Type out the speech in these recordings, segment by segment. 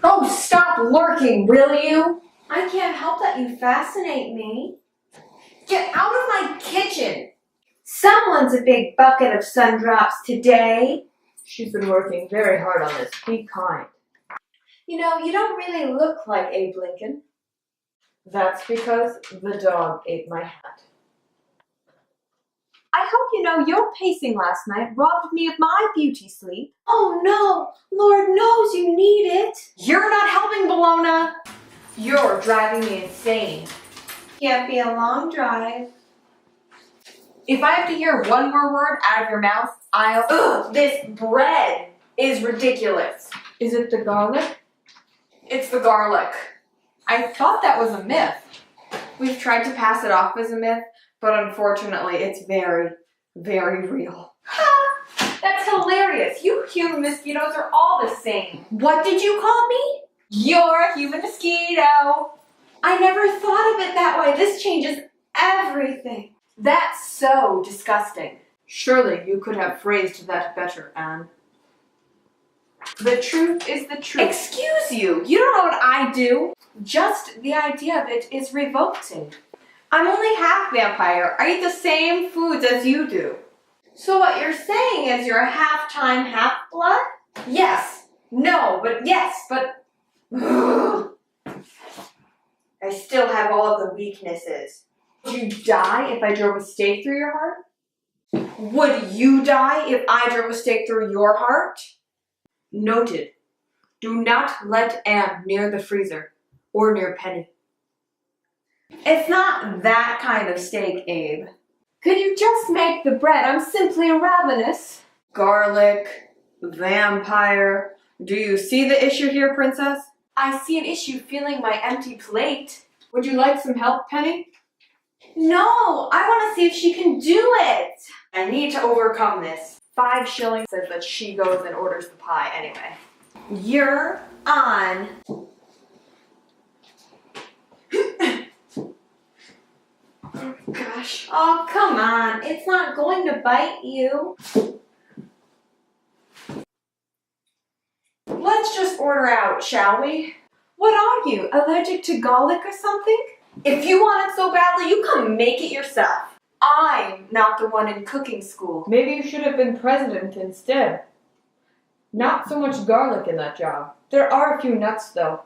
Oh, stop lurking, will you? I can't help that you fascinate me. Get out of my kitchen! Someone's a big bucket of sundrops today. She's been working very hard on this. Be kind. You know, you don't really look like Abe Lincoln. That's because the dog ate my hat. I hope you know your pacing last night robbed me of my beauty sleep. Oh no, Lord knows you need it. You're not helping, Bologna! You're driving me insane. Can't be a long drive. If I have to hear one more word out of your mouth, I'll... Ugh, this bread is ridiculous. Is it the garlic? It's the garlic. I thought that was a myth. We've tried to pass it off as a myth, but unfortunately it's very, very real. Ha! That's hilarious. You human mosquitoes are all the same. What did you call me? You're a human mosquito. I never thought of it that way. This changes everything. That's so disgusting. Surely you could have phrased that better, Anne. The truth is the truth. Excuse you. You don't know what I do. Just the idea of it is revolting. I'm only half vampire. I eat the same foods as you do. So what you're saying is you're a half-time, half-blood? Yes. No, but yes, but... I still have all of the weaknesses. Would you die if I drove a stake through your heart? Would you die if I drove a stake through your heart? Noted. Do not let Anne near the freezer or near Penny. It's not that kind of steak, Abe. Could you just make the bread? I'm simply ravenous. Garlic, vampire. Do you see the issue here, Princess? I see an issue filling my empty plate. Would you like some help, Penny? No, I want to see if she can do it. I need to overcome this. 5 shillings says that she goes and orders the pie anyway. You're on. Oh, gosh. Oh, come on. It's not going to bite you. Let's just order out, shall we? What are you, allergic to garlic or something? If you want it so badly, you come make it yourself. I'm not the one in cooking school. Maybe you should have been president instead. Not so much garlic in that job. There are a few nuts, though.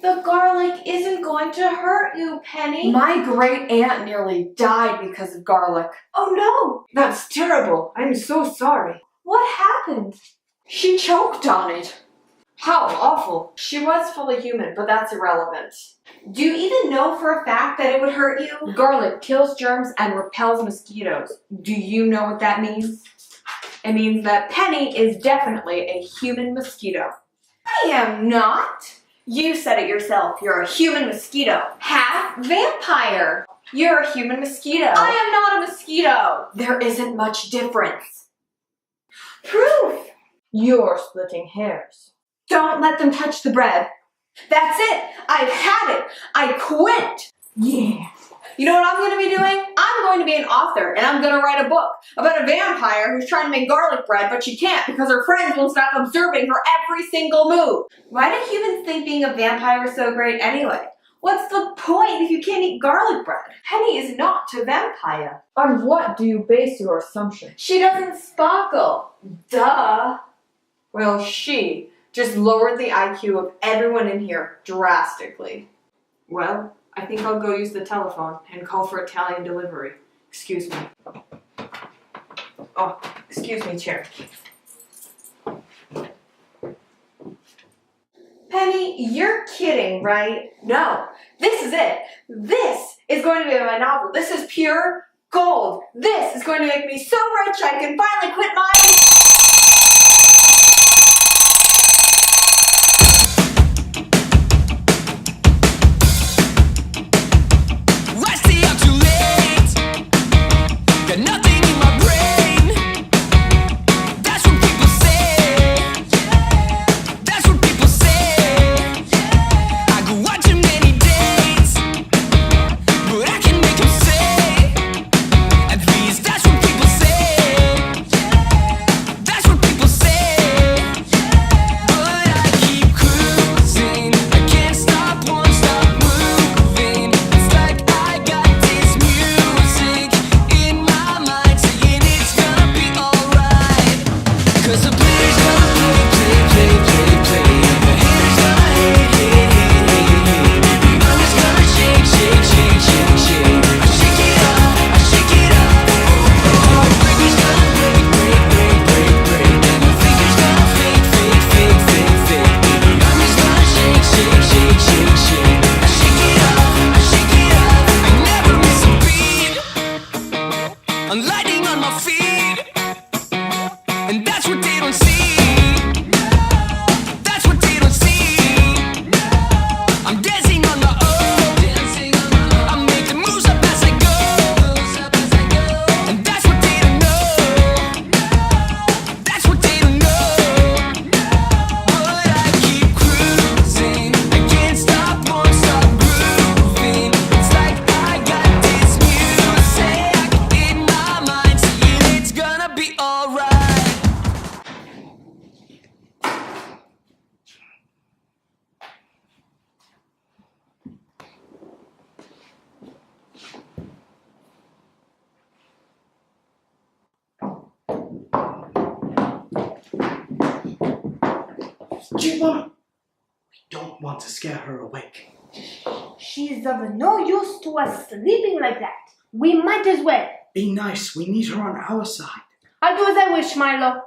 The garlic isn't going to hurt you, Penny. My great aunt nearly died because of garlic. Oh no! That's terrible. I'm so sorry. What happened? She choked on it. How awful. She was fully human, but that's irrelevant. Do you even know for a fact that it would hurt you? Garlic kills germs and repels mosquitoes. Do you know what that means? It means that Penny is definitely a human mosquito. I am not. You said it yourself. You're a human mosquito. Half vampire. You're a human mosquito. I am not a mosquito. There isn't much difference. Proof. You're splitting hairs. Don't let them touch the bread. That's it. I've had it. I quit. Yeah. You know what I'm going to be doing? I'm going to be an author, and I'm going to write a book about a vampire who's trying to make garlic bread, but she can't because her friends won't stop observing her every single move. Why do humans think being a vampire is so great anyway? What's the point if you can't eat garlic bread? Penny is not a vampire. On what do you base your assumption? She doesn't sparkle. Duh. Well, she just lowered the IQ of everyone in here drastically. Well, I think I'll go use the telephone and call for Italian delivery. Excuse me. Oh, excuse me, Chair. Penny, you're kidding, right? No, this is it. This is going to be my novel. This is pure gold. This is going to make me so rich I can finally quit my... Giovanna! We don't want to scare her awake. She's of no use to us sleeping like that. We might as well. Be nice, we need her on our side. I'll do as I wish, Milo.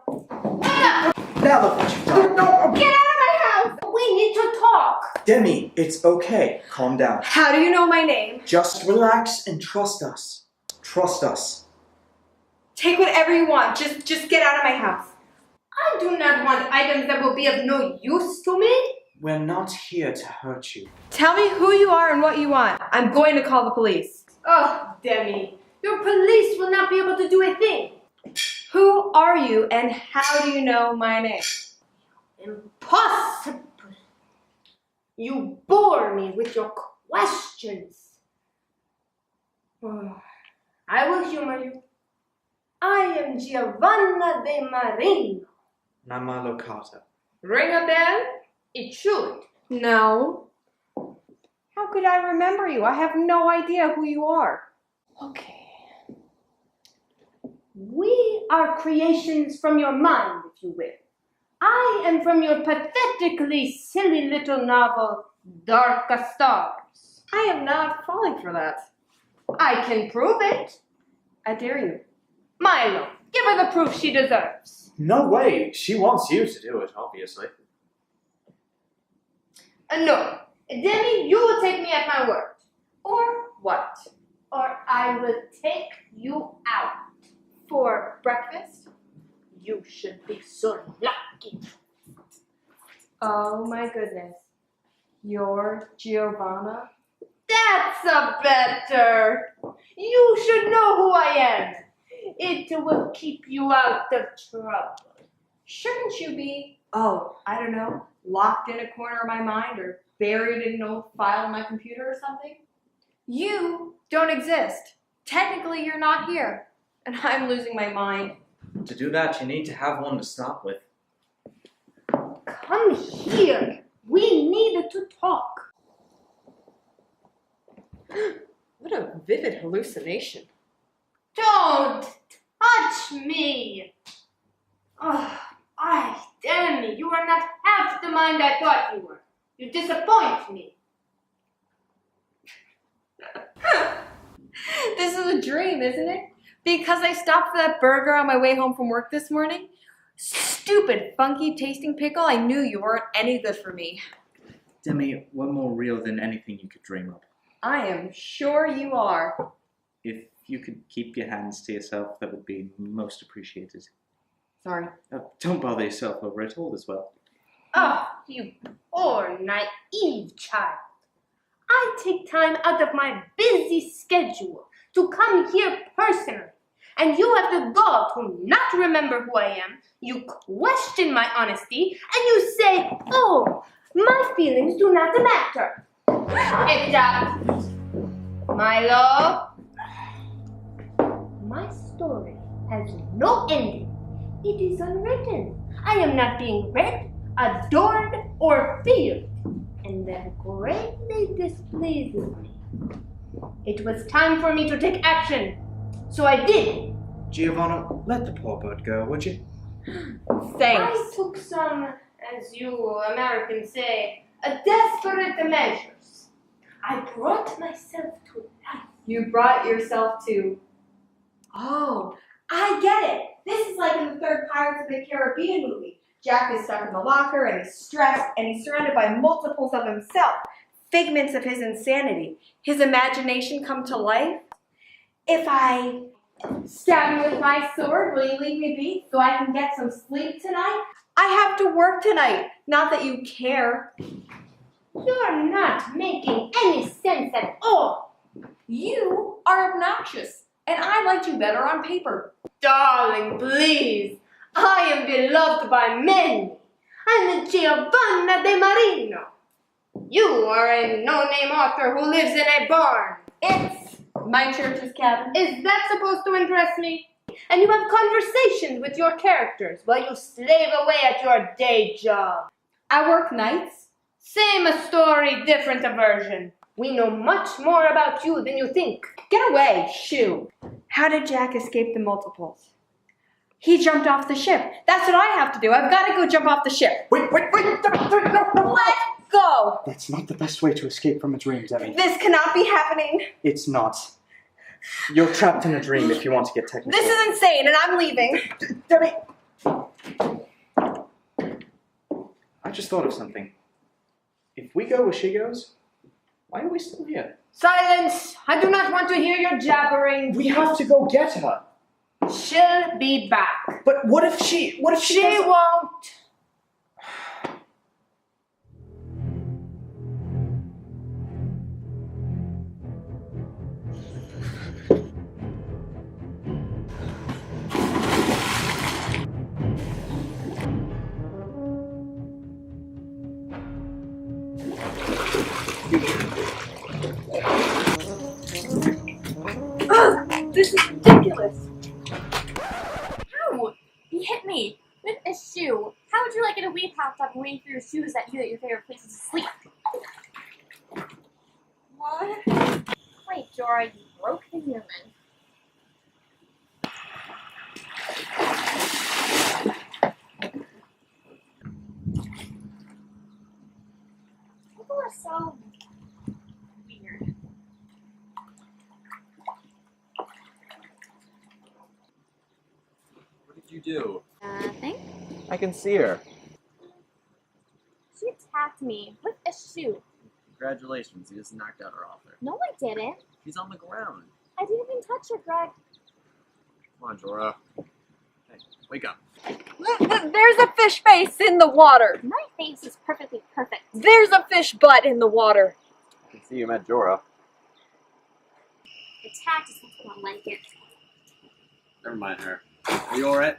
Now look what you've done. No, Get out of my house! We need to talk. Demi, it's okay. Calm down. How do you know my name? Just relax and trust us. Trust us. Take whatever you want. Just get out of my house. I do not want items that will be of no use to me. We're not here to hurt you. Tell me who you are and what you want. I'm going to call the police. Oh, Demi, your police will not be able to do a thing. Who are you and how do you know my name? Impossible. You bore me with your questions. I will humor you. I am Giovanna de Marino. Namalo Carter. Ring a bell? It should. No. How could I remember you? I have no idea who you are. Okay. We are creations from your mind, if you will. I am from your pathetically silly little novel, Darker Stars. I am not falling for that. I can prove it. I dare you. Milo, give her the proof she deserves. No way. She wants you to do it, obviously. No. Demi, you will take me at my word. Or what? Or I will take you out. For breakfast? You should be so lucky. Oh my goodness. You're Giovanna? That's a better. You should know who I am. It will keep you out of trouble. Shouldn't you be, I don't know, locked in a corner of my mind or buried in an old file on my computer or something? You don't exist. Technically, you're not here. And I'm losing my mind. To do that, you need to have one to stop with. Come here. We need to talk. What a vivid hallucination. Don't touch me! Oh, damn me, you are not half the mind I thought you were. You disappoint me. This is a dream, isn't it? Because I stopped for that burger on my way home from work this morning. Stupid, funky tasting pickle, I knew you weren't any good for me. Demi, we're more real than anything you could dream of. I am sure you are. If you could keep your hands to yourself, that would be most appreciated. Sorry. Don't bother yourself over it, all is well. Oh, you poor, naive child. I take time out of my busy schedule to come here personally, and you have the gall to not remember who I am. You question my honesty, and you say, oh, my feelings do not matter. Get up. Milo. My story has no ending. It is unwritten. I am not being read, adored, or feared, and that greatly displeases me. It was time for me to take action, so I did. Giovanna, let the poor bird go, would you? Thanks. I took some, as you Americans say, desperate measures. I brought myself to life. You brought yourself to... Oh, I get it. This is like in the third Pirates of the Caribbean movie. Jack is stuck in the locker and he's stressed and he's surrounded by multiples of himself, figments of his insanity. His imagination come to life. If I stab you with my sword, will you leave me be so I can get some sleep tonight? I have to work tonight. Not that you care. You're not making any sense at all. You are obnoxious, and I liked you better on paper. Darling, please. I am beloved by many. I'm Giovanna de Marino. You are a no-name author who lives in a barn. It's my church's cabin. Is that supposed to impress me? And you have conversations with your characters while you slave away at your day job. I work nights. Same story, different version. We know much more about you than you think. Get away, shoo. How did Jack escape the multiples? He jumped off the ship. That's what I have to do. I've got to go jump off the ship. Wait, no. Let go. That's not the best way to escape from a dream, Demi. This cannot be happening. It's not. You're trapped in a dream if you want to get technical. This is insane, and I'm leaving. Demi! I just thought of something. If we go where she goes, why are we still here? Silence! I do not want to hear your jabbering. We have to go get her. She'll be back. But what if she She doesn't- won't. This is ridiculous. Ow! You hit me with a shoe. How would you like it if we popped up and waiting for your shoes at you at your favorite places to sleep? What? Wait, Jora, you broke the human. People are so weird. What did you do? Nothing. I can see her. She attacked me with a shoe. Congratulations, you just knocked out our author. No, I didn't. She's on the ground. I didn't even touch her, Greg. Come on, Jorah. Hey, wake up. There's a fish face in the water. My face is perfectly perfect. There's a fish butt in the water. I can see you met Jorah. Attack is not like it. Never mind her. Are you alright?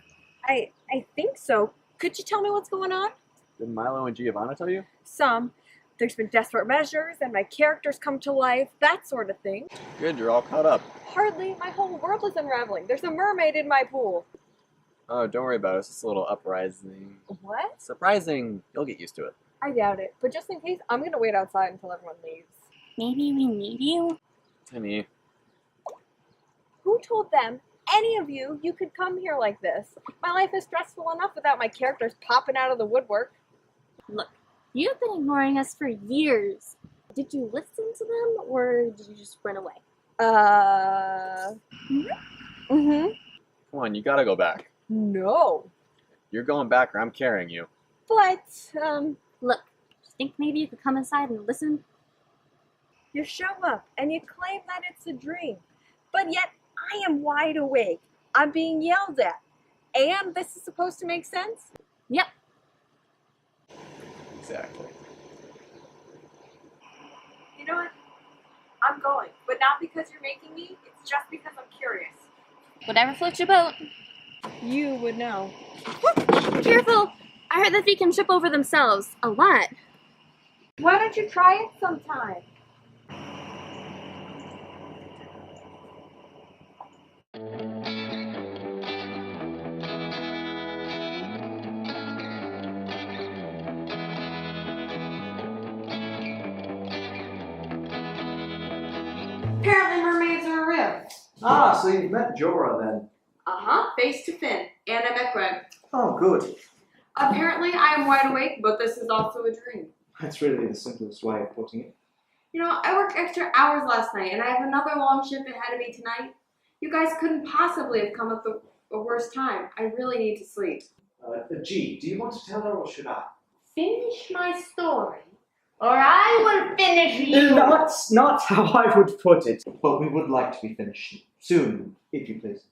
I think so. Could you tell me what's going on? Did Milo and Giovanna tell you? Some. There's been desperate measures, and my characters come to life, that sort of thing. Good, you're all caught up. Hardly. My whole world is unraveling. There's a mermaid in my pool. Oh, don't worry about it. It's just a little uprising. What? Surprising. You'll get used to it. I doubt it. But just in case, I'm going to wait outside until everyone leaves. Maybe we need you? Timmy. Who told them, any of you could come here like this? My life is stressful enough without my characters popping out of the woodwork. Look, you've been ignoring us for years. Did you listen to them, or did you just run away? Mm-hmm. Come on, you gotta go back. No. You're going back or I'm carrying you. But, Look, do you think maybe you could come inside and listen? you show up and you claim that it's a dream. But yet, I am wide awake. I'm being yelled at. And this is supposed to make sense? Yep. Exactly. You know what? I'm going, but not because you're making me. It's just because I'm curious. Whatever floats your boat. You would know. Careful! I heard that they can trip over themselves a lot. Why don't you try it sometime? Apparently mermaids are real. Ah, so you've met Jorah then. Uh-huh, face to fin. And I met Greg. Oh, good. Apparently I am wide awake, but this is also a dream. That's really the simplest way of putting it. You know, I worked extra hours last night, and I have another long shift ahead of me tonight. You guys couldn't possibly have come at the worst time. I really need to sleep. G, do you want to tell her or should I? Finish my story, or I will finish you. That's not how I would put it. But we would like to be finished soon, if you please.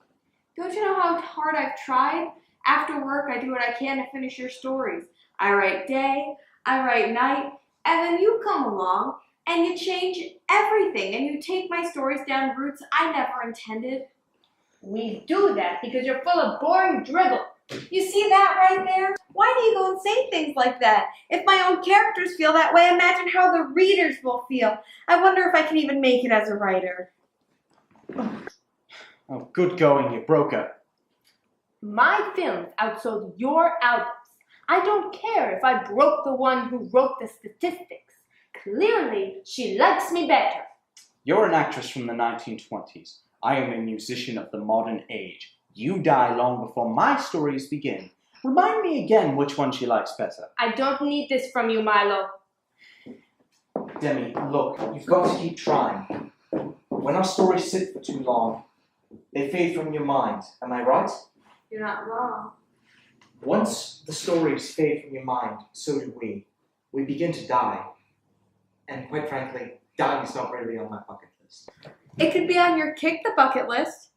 Don't you know how hard I've tried? After work, I do what I can to finish your stories. I write day, I write night, and then you come along, and you change everything, and you take my stories down routes I never intended. We do that because you're full of boring dribble. You see that right there? Why do you go and say things like that? If my own characters feel that way, imagine how the readers will feel. I wonder if I can even make it as a writer. Oh, good going, you broker. My films outsold your albums. I don't care if I broke the one who wrote the statistics. Clearly, she likes me better. You're an actress from the 1920s. I am a musician of the modern age. You die long before my stories begin. Remind me again which one she likes better. I don't need this from you, Milo. Demi, look, you've got to keep trying. When our stories sit for too long, they fade from your mind. Am I right? You're not wrong. Once the stories fade from your mind, so do we. We begin to die. And quite frankly, dying is not really on my bucket list. It could be on your kick the bucket list.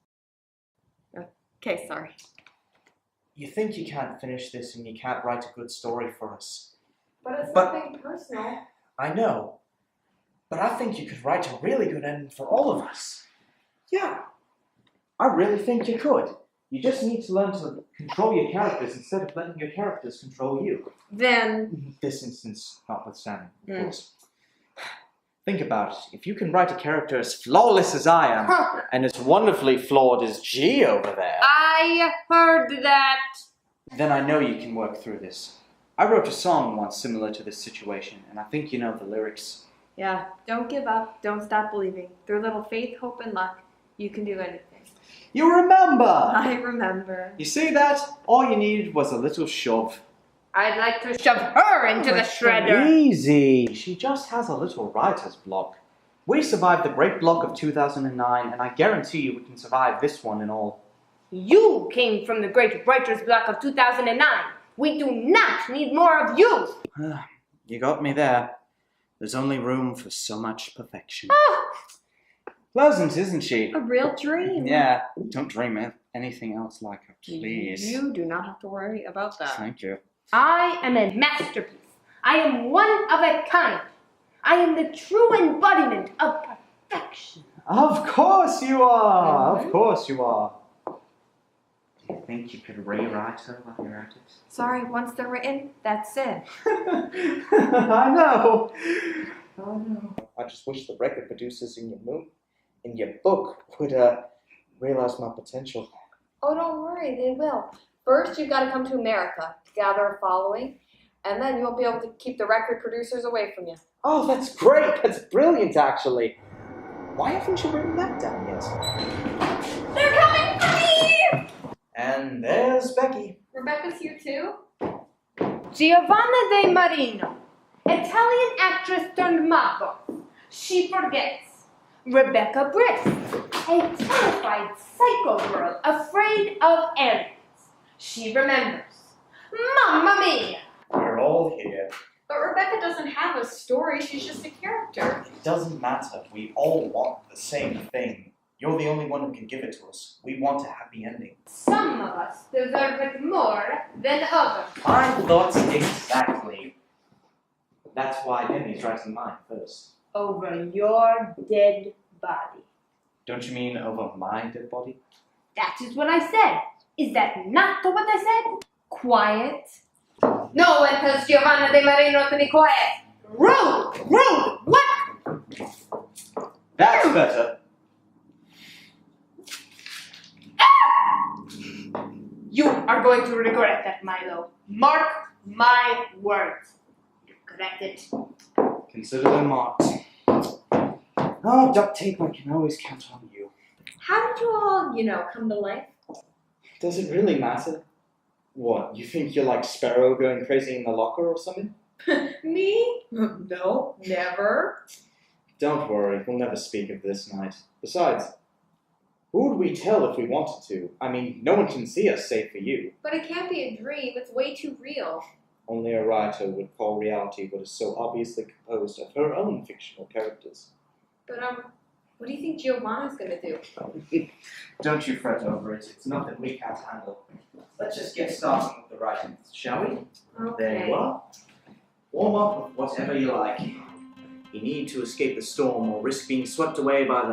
Okay, sorry. You think you can't finish this and you can't write a good story for us. But it's But- nothing personal. I know. But I think you could write a really good ending for all of us. Yeah. I really think you could. You just need to learn to control your characters instead of letting your characters control you. Then, This instance notwithstanding, of course. Think about it. If you can write a character as flawless as I am, and as wonderfully flawed as G over there, I heard that. then I know you can work through this. I wrote a song once similar to this situation, and I think you know the lyrics. yeah, don't give up. Don't stop believing. Through little faith, hope, and luck, you can do anything. You remember! I remember. You see that? All you needed was a little shove. I'd like to shove her into the shredder. Easy. She just has a little writer's block. We survived the Great Block of 2009, and I guarantee you we can survive this one and all. You came from the great writer's block of 2009. We do not need more of you. You got me there. There's only room for so much perfection. Pleasant, isn't she? A real dream. Yeah, don't dream of anything else like her, please. You do not have to worry about that. Thank you. I am a masterpiece. I am one of a kind. I am the true embodiment of perfection. Of course you are! Of course you are. Do you think you could rewrite her while you're at it? Sorry, once they're written, that's it. I know. I just wish the record producers in your book would realize my potential. Oh, don't worry, they will. First, you've got to come to America, gather a following, and then you won't be able to keep the record producers away from you. Oh, that's great. That's brilliant, actually. Why haven't you written that down yet? They're coming for me! And there's Becky. Rebecca's here too? Giovanna de Marino, Italian actress turned model. She forgets. Rebecca Brisk, a terrified psycho girl afraid of aliens. She remembers. Mamma mia! We're all here. But Rebecca doesn't have a story, she's just a character. It doesn't matter. We all want the same thing. You're the only one who can give it to us. We want a happy ending. Some of us deserve it more than others. My thoughts exactly. That's why Demi's writing mine first. Over your dead body. Don't you mean over my dead body? That is what I said. Is that not what I said? Quiet. No one tells Giovanna de Marino to be quiet. Rude! Rude! What? That's better. You are going to regret that, Milo. Mark my words. Regret it. Consider them marked. Oh, duct tape, I can always count on you. How did you all, come to life? Does it really matter? What, you think you're like Sparrow going crazy in the locker or something? Me? No, never. Don't worry, we'll never speak of this night. Besides, who would we tell if we wanted to? I mean, no one can see us save for you. But it can't be a dream, it's way too real. Only a writer would call reality what is so obviously composed of her own fictional characters. But, what do you think Giovanna's gonna do? Don't you fret over it. It's nothing we can't handle. Let's just get started with the writing, shall we? Okay. There you are. Warm up with whatever you like. You need to escape the storm or risk being swept away by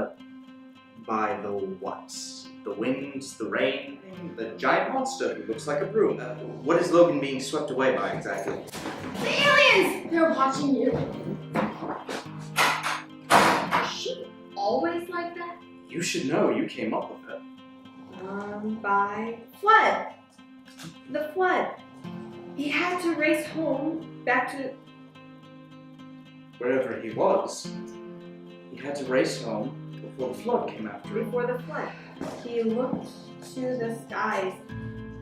the what? The winds, the rain, the giant monster who looks like a broom. What is Logan being swept away by exactly? The aliens! They're watching you. Is she always like that? You should know, you came up with her. By flood. The flood. He had to race home back to... Wherever he was, he had to race home before the flood came after him. Before the flood. He looked to the skies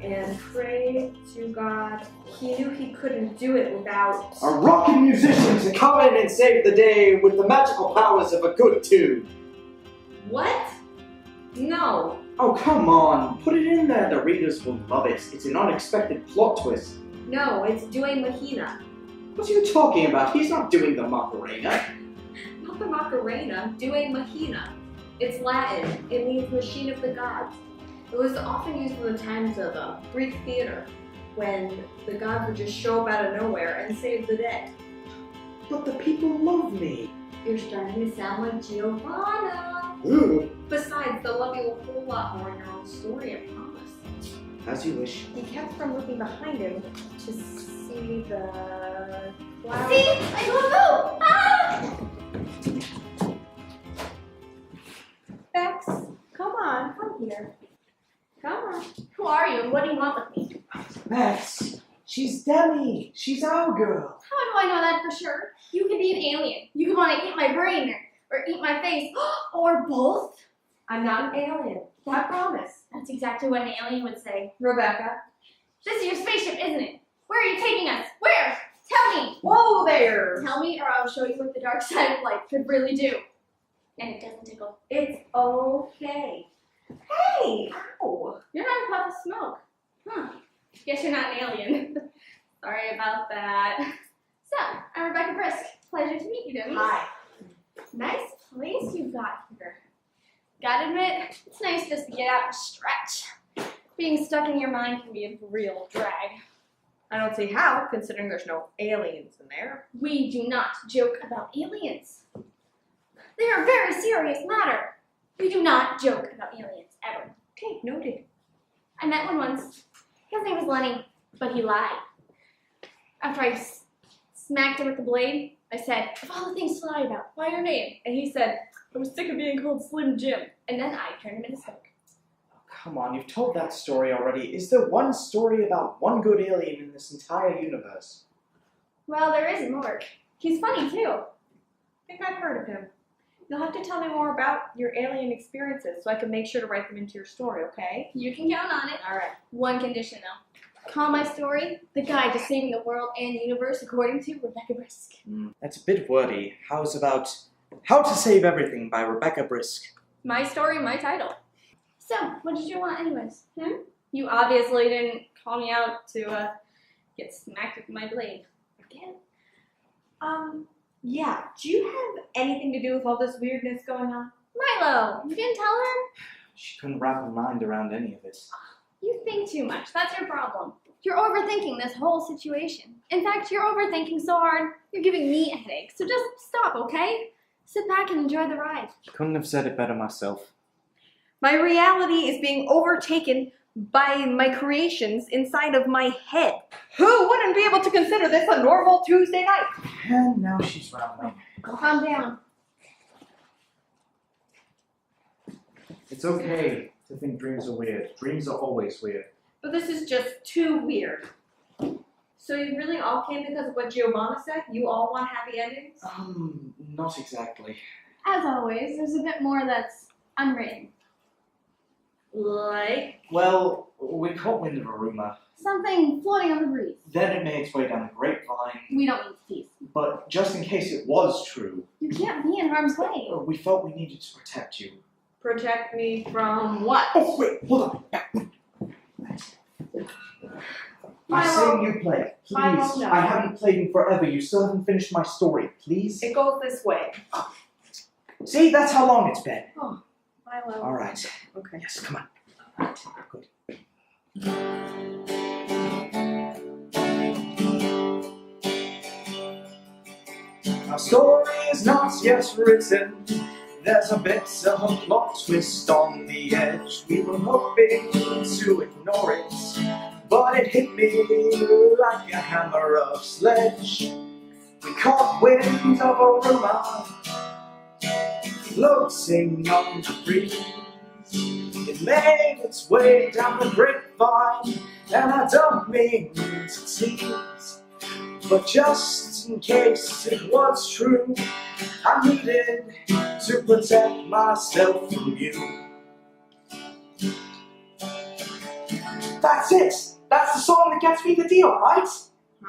and prayed to God. He knew he couldn't do it without... A rockin' musician to come in and save the day with the magical powers of a good tune. What? No. Oh, come on. Put it in there. The readers will love it. It's an unexpected plot twist. No, it's doing Mahina. What are you talking about? He's not doing the Macarena. Not the Macarena, doing Mahina. It's Latin. It means machine of the gods. It was often used in the times of Greek theater, when the gods would just show up out of nowhere and save the day. But the people love me. You're starting to sound like Giovanna. Ooh. Besides, they'll love you a whole lot more in your own story, I promise. As you wish. He kept from looking behind him to see the clouds. See? I don't know! Ah! Bex, come on, come here. Come on. Who are you and what do you want with me? Max, she's Demi. She's our girl. How do I know that for sure? You could be an alien. You could want to eat my brain or eat my face. Or both. I'm not an alien. I promise. That's exactly what an alien would say. Rebecca. This is your spaceship, isn't it? Where are you taking us? Where? Tell me. Whoa there! Tell me or I'll show you what the dark side of life could really do. And it doesn't tickle. It's okay. Hey! Ow! You're not a puff of smoke. Huh. Guess you're not an alien. Sorry about that. So, I'm Rebecca Brisk. Pleasure to meet you, Demi. Hi. Nice place you've got here. Gotta admit, it's nice just to get out and stretch. Being stuck in your mind can be a real drag. I don't see how, considering there's no aliens in there. We do not joke about aliens. They are a very serious matter. We do not joke about aliens, ever. Okay, noted. I met one once. His name was Lenny, but he lied. After I smacked him with the blade, I said, of all the things to lie about, why your name? And he said, I was sick of being called Slim Jim. And then I turned him into smoke. Oh, come on, you've told that story already. Is there one story about one good alien in this entire universe? Well, there is Mork. He's funny, too. I think I've heard of him. You'll have to tell me more about your alien experiences so I can make sure to write them into your story, okay? You can count on it. Alright. One condition though. Call my story The Guide to Saving the World and Universe according to Rebecca Brisk. That's a bit wordy. How's about How to Save Everything by Rebecca Brisk? My story, my title. So, what did you want anyways? You obviously didn't call me out to get smacked with my blade. Again? Yeah. Do you have anything to do with all this weirdness going on? Milo, you didn't tell her? She couldn't wrap her mind around any of it. You think too much. That's your problem. You're overthinking this whole situation. In fact, you're overthinking so hard, you're giving me a headache. So just stop, okay? Sit back and enjoy the ride. Couldn't have said it better myself. My reality is being overtaken by my creations inside of my head. Who wouldn't be able to consider this a normal Tuesday night? And now she's rambling. Calm down. It's okay to think dreams are weird. Dreams are always weird. But this is just too weird. So you really all came because of what Giovanna said? You all want happy endings? Not exactly. As always, there's a bit more that's unwritten. Like? Well, we caught wind of a rumor. Something floating on the breeze. Then it made its way down the grapevine. We don't need to tease. But just in case it was true, You can't be in harm's way. we felt we needed to protect you. Protect me from what? Oh, wait, hold on. I say you play. Please. Milo, no. I haven't played in forever. You still haven't finished my story. Please? It goes this way. See, that's how long it's been. Milo. All right. Okay. Yes, come on. All right. Good. Our story is not yet written. There's a bit of a plot twist on the edge. We were hoping to ignore it, but it hit me like a hammer of sledge. We caught wind of a rumor floating on the breeze. It made its way down the grapevine, and I don't mean to tease, but just in case it was true, I needed to protect myself from you. That's it! That's the song that gets me the deal, right?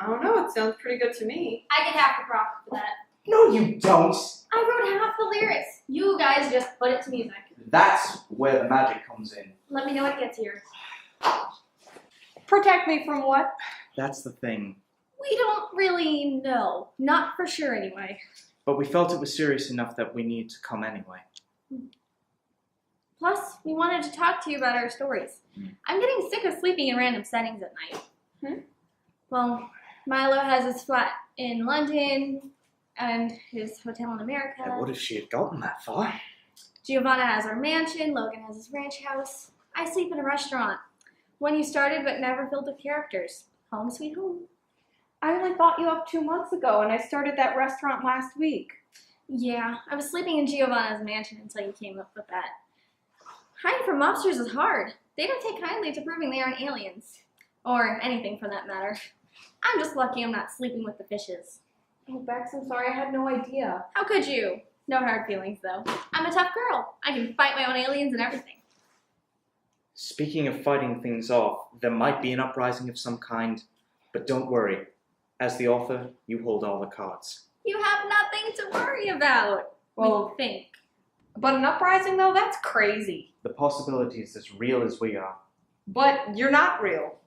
I don't know, it sounds pretty good to me. I get half the profit for that. No, you don't! I wrote half the lyrics. You guys just put it to music. That's where the magic comes in. Let me know what gets yours. Protect me from what? That's the thing. We don't really know. Not for sure anyway. But we felt it was serious enough that we needed to come anyway. Plus, we wanted to talk to you about our stories. I'm getting sick of sleeping in random settings at night. Well, Milo has his flat in London and his hotel in America. And what if she had gotten that far? Giovanna has her mansion, Logan has his ranch house. I sleep in a restaurant. One you started but never filled with characters. Home sweet home. I only thought you up 2 months ago and I started that restaurant last week. Yeah, I was sleeping in Giovanna's mansion until you came up with that. Hiding from mobsters is hard. They don't take kindly to proving they aren't aliens. Or anything for that matter. I'm just lucky I'm not sleeping with the fishes. Oh, Bex, I'm sorry, I had no idea. How could you? No hard feelings, though. I'm a tough girl. I can fight my own aliens and everything. Speaking of fighting things off, there might be an uprising of some kind, but don't worry. As the author, you hold all the cards. You have nothing to worry about. Well, we think. But an uprising, though, that's crazy. The possibility is as real as we are. But you're not real.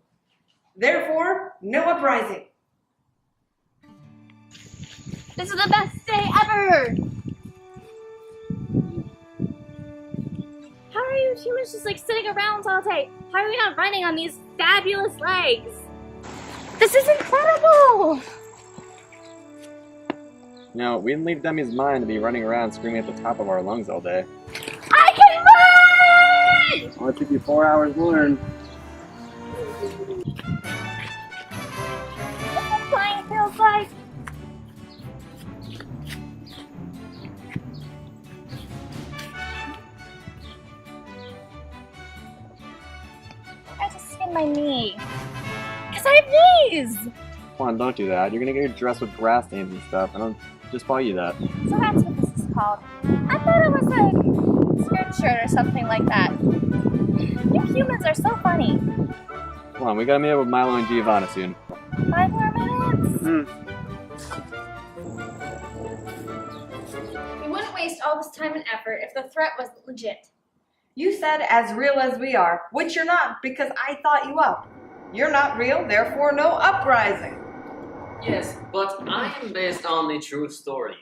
Therefore, no uprising. This is the best day ever! How are you humans just like sitting around all day? How are we not running on these fabulous legs? This is incredible! No, we didn't leave Demi's mind to be running around screaming at the top of our lungs all day. I can run! Only took you 4 hours to learn. What flying feels like. I just skinned my knee. Because I have knees! Come on, don't do that. You're gonna get your dress with grass stains and stuff. I don't just buy you that. So that's what this is called. I'm thought it was a skirt shirt or something like that. You humans are so funny. Come on, we gotta meet up with Milo and Giovanna soon. 5 more minutes. We wouldn't waste all this time and effort if the threat was legit. You said as real as we are, which you're not because I thought you up. You're not real, therefore no uprising. Yes, but I am based on a true story.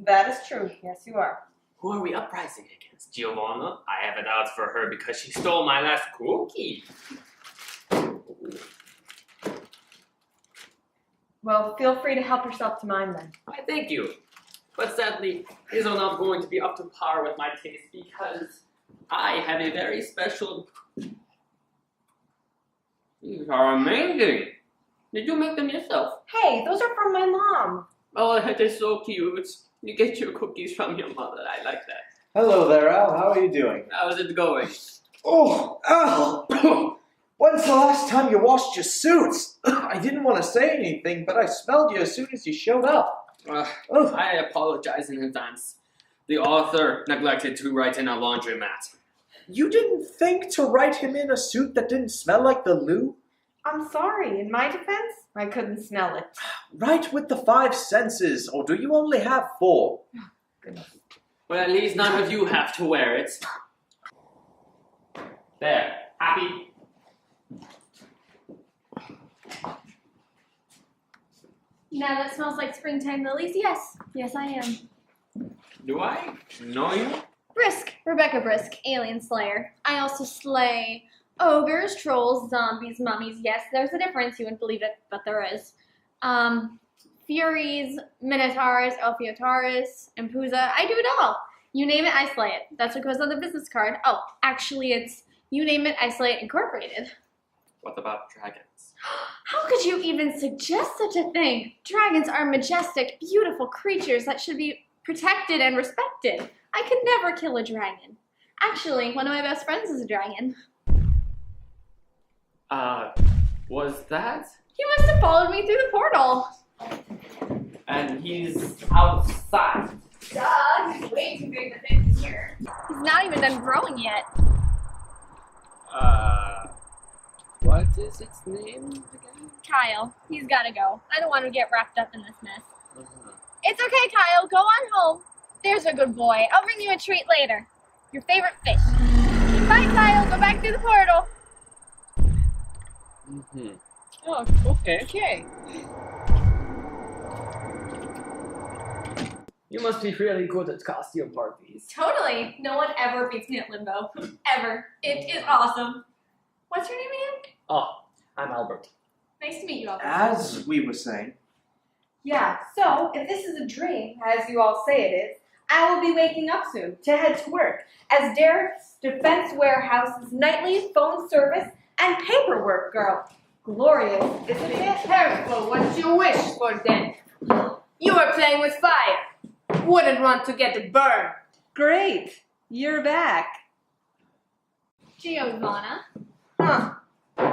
That is true. Yes, you are. Who are we uprising against? Giovanna? I have it out for her because she stole my last cookie. Well, feel free to help yourself to mine then. I thank you. But sadly, these are not going to be up to par with my taste because I have a very special... These are amazing! Did you make them yourself? Hey, those are from my mom. Oh, that is so cute. You get your cookies from your mother. I like that. Hello there, Al. How are you doing? How's it going? Oh, Al! When's the last time you washed your suits? I didn't want to say anything, but I smelled you as soon as you showed up. I apologize in advance. The author neglected to write in a laundromat. You didn't think to write him in a suit that didn't smell like the loo? I'm sorry. In my defense, I couldn't smell it. Write with the 5 senses, or do you only have 4? Well, at least none of you have to wear it. There. Happy? Now that smells like springtime lilies, yes. Yes, I am. Do I know you? Brisk, Rebecca Brisk, alien slayer. I also slay ogres, trolls, zombies, mummies. Yes, there's a difference. You wouldn't believe it, but there is. Furies, minotaurs, Elphiotaurus, Impuza. I do it all. You name it, I slay it. That's what goes on the business card. Oh, actually, it's you name it, I slay it incorporated. What about dragons? How could you even suggest such a thing? Dragons are majestic, beautiful creatures that should be protected and respected. I could never kill a dragon. Actually, one of my best friends is a dragon. Was that? He must have followed me through the portal. And he's outside. Duh, he's way too big to fit in here. He's not even done growing yet. What is its name again? Kyle, he's gotta go. I don't want to get wrapped up in this mess. It's okay, Kyle. Go on home. There's a good boy. I'll bring you a treat later. Your favorite fish. Bye, Kyle. Go back through the portal. Oh, okay. You must be really good at costume parties. Totally. No one ever beats me at Limbo. Ever. It is awesome. What's your name again? Oh, I'm Albert. Nice to meet you, Albert. As we were saying. Yeah, so if this is a dream, as you all say it is, I will be waking up soon to head to work as Derek's Defense Warehouse's nightly phone service and paperwork girl. Glorious, isn't it? Careful what you wish for then. You are playing with fire. Wouldn't want to get burned. Great, you're back. Giovanna. Huh.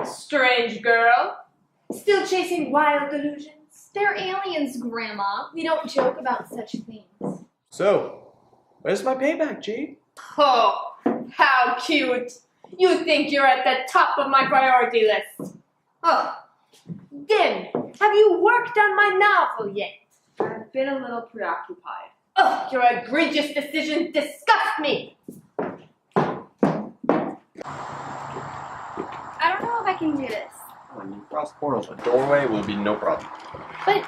Strange girl. Still chasing wild delusions? They're aliens, Grandma. We don't joke about such things. So, where's my payback, G? Oh, how cute. You think you're at the top of my priority list. Oh, then, have you worked on my novel yet? I've been a little preoccupied. Oh, your egregious decisions disgust me. I don't know if I can do this. When you cross portal, the doorway will be no problem. But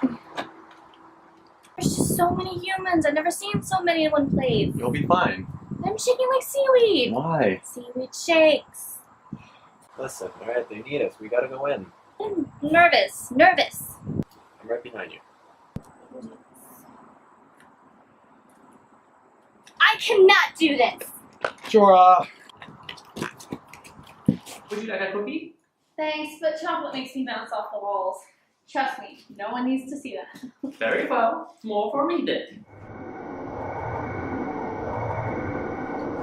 there's just so many humans. I've never seen so many in one place. You'll be fine. I'm shaking like seaweed. Why? Seaweed shakes. Listen, alright, they need us. We gotta go in. I'm nervous. I'm right behind you. I cannot do this. Sure. Would you like a cookie? Thanks, but chocolate makes me bounce off the walls. Trust me, no one needs to see that. Very well. More for me then.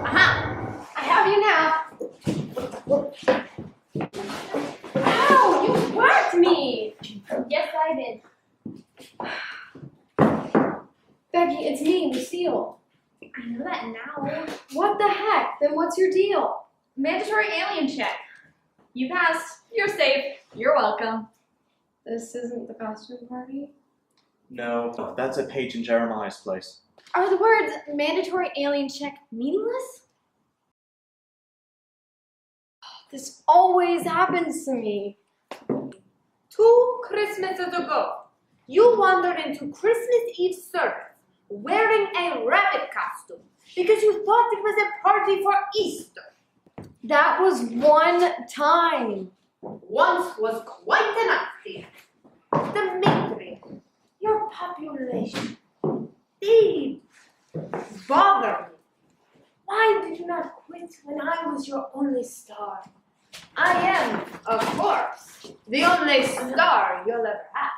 Aha! I have you now. Ow! You hurt me! Yes, I did. Becky, it's me, Lucille. I know that now. what's your deal? Mandatory alien check. You passed. You're safe. You're welcome. This isn't the costume party? No, that's at Paige and Jeremiah's place. Are the words mandatory alien check meaningless? This always happens to me. 2 Christmases ago, you wandered into Christmas Eve service wearing a rabbit costume because you thought it was a party for Easter. That was one time. Once was quite enough, dear. The matron, your population, they bother me. Why did you not quit when I was your only star? I am, of course, the only star you'll ever have.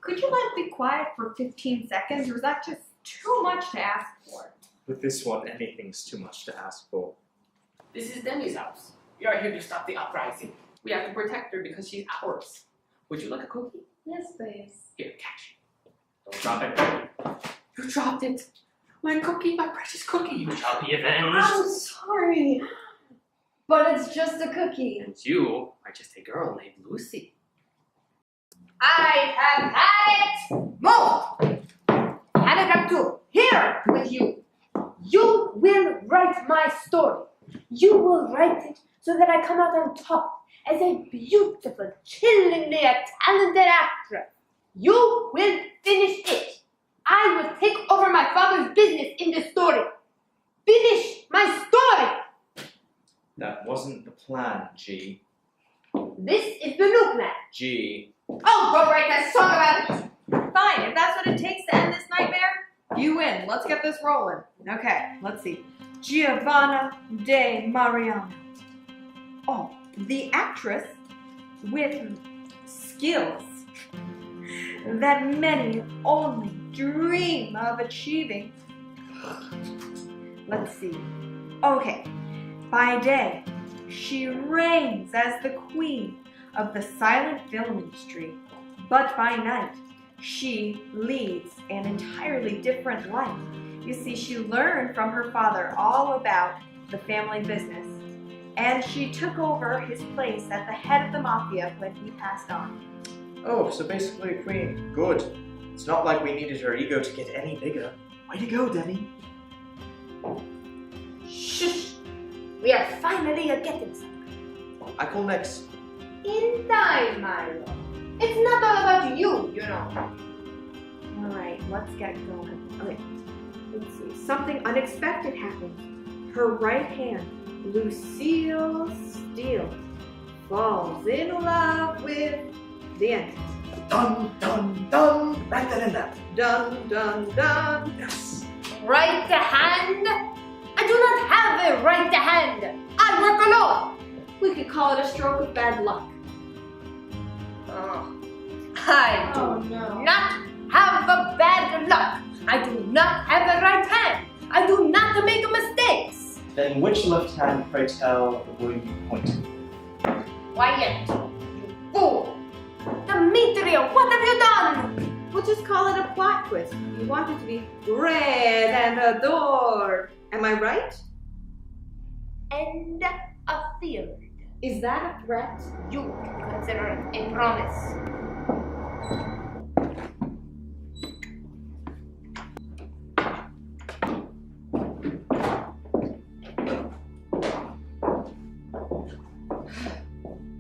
Could you be quiet for 15 seconds, or is that just too much to ask for? With this one, anything's too much to ask for. This is Demi's house. We are here to stop the uprising. We have to protect her because she's ours. Would you like a cookie? Yes, please. Here, catch. Don't drop it. You dropped it. My cookie, my precious cookie. You shall be avenged. I'm sorry, but it's just a cookie. And you are just a girl named Lucy. I have had it. Move! Hand it up to here with you. You will write my story. You will write it so that I come out on top as a beautiful, chillingly talented actress. You will finish it. I will take over my father's business in the story. Finish my story. That wasn't the plan, G. This is the new plan. G. Oh, go write a song about it. Fine, if that's what it takes to end this nightmare, you win. Let's get this rolling. Okay, let's see. Giovanna de Mariano. Oh, the actress with skills that many only dream of achieving. Let's see. Okay, by day, she reigns as the queen of the silent film industry, but by night, she leads an entirely different life. You see, she learned from her father all about the family business, and she took over his place at the head of the mafia when he passed on. Oh, so basically a queen. Good. It's not like we needed her ego to get any bigger. Way to go, Demi. Shush! We are finally getting somewhere. I call next. In time, Milo. It's not all about you, you know. Alright, let's get going. Okay, let's see. Something unexpected happened. Her right hand, Lucille Steele, falls in love with the entity. Dun, dun, dun. Write that in there. Dun, dun, dun. Yes. Right hand? I do not have a right hand. I work alone. We could call it a stroke of bad luck. Oh, I do no. not have a bad luck. I do not have a right hand. I do not make mistakes. Then which left hand, pray tell, will you point? Quiet, you fool. Demetria, what have you done? We'll just call it a plot twist. You want it to be read and adored. Am I right? And a third. Is that a threat? You can consider it a promise.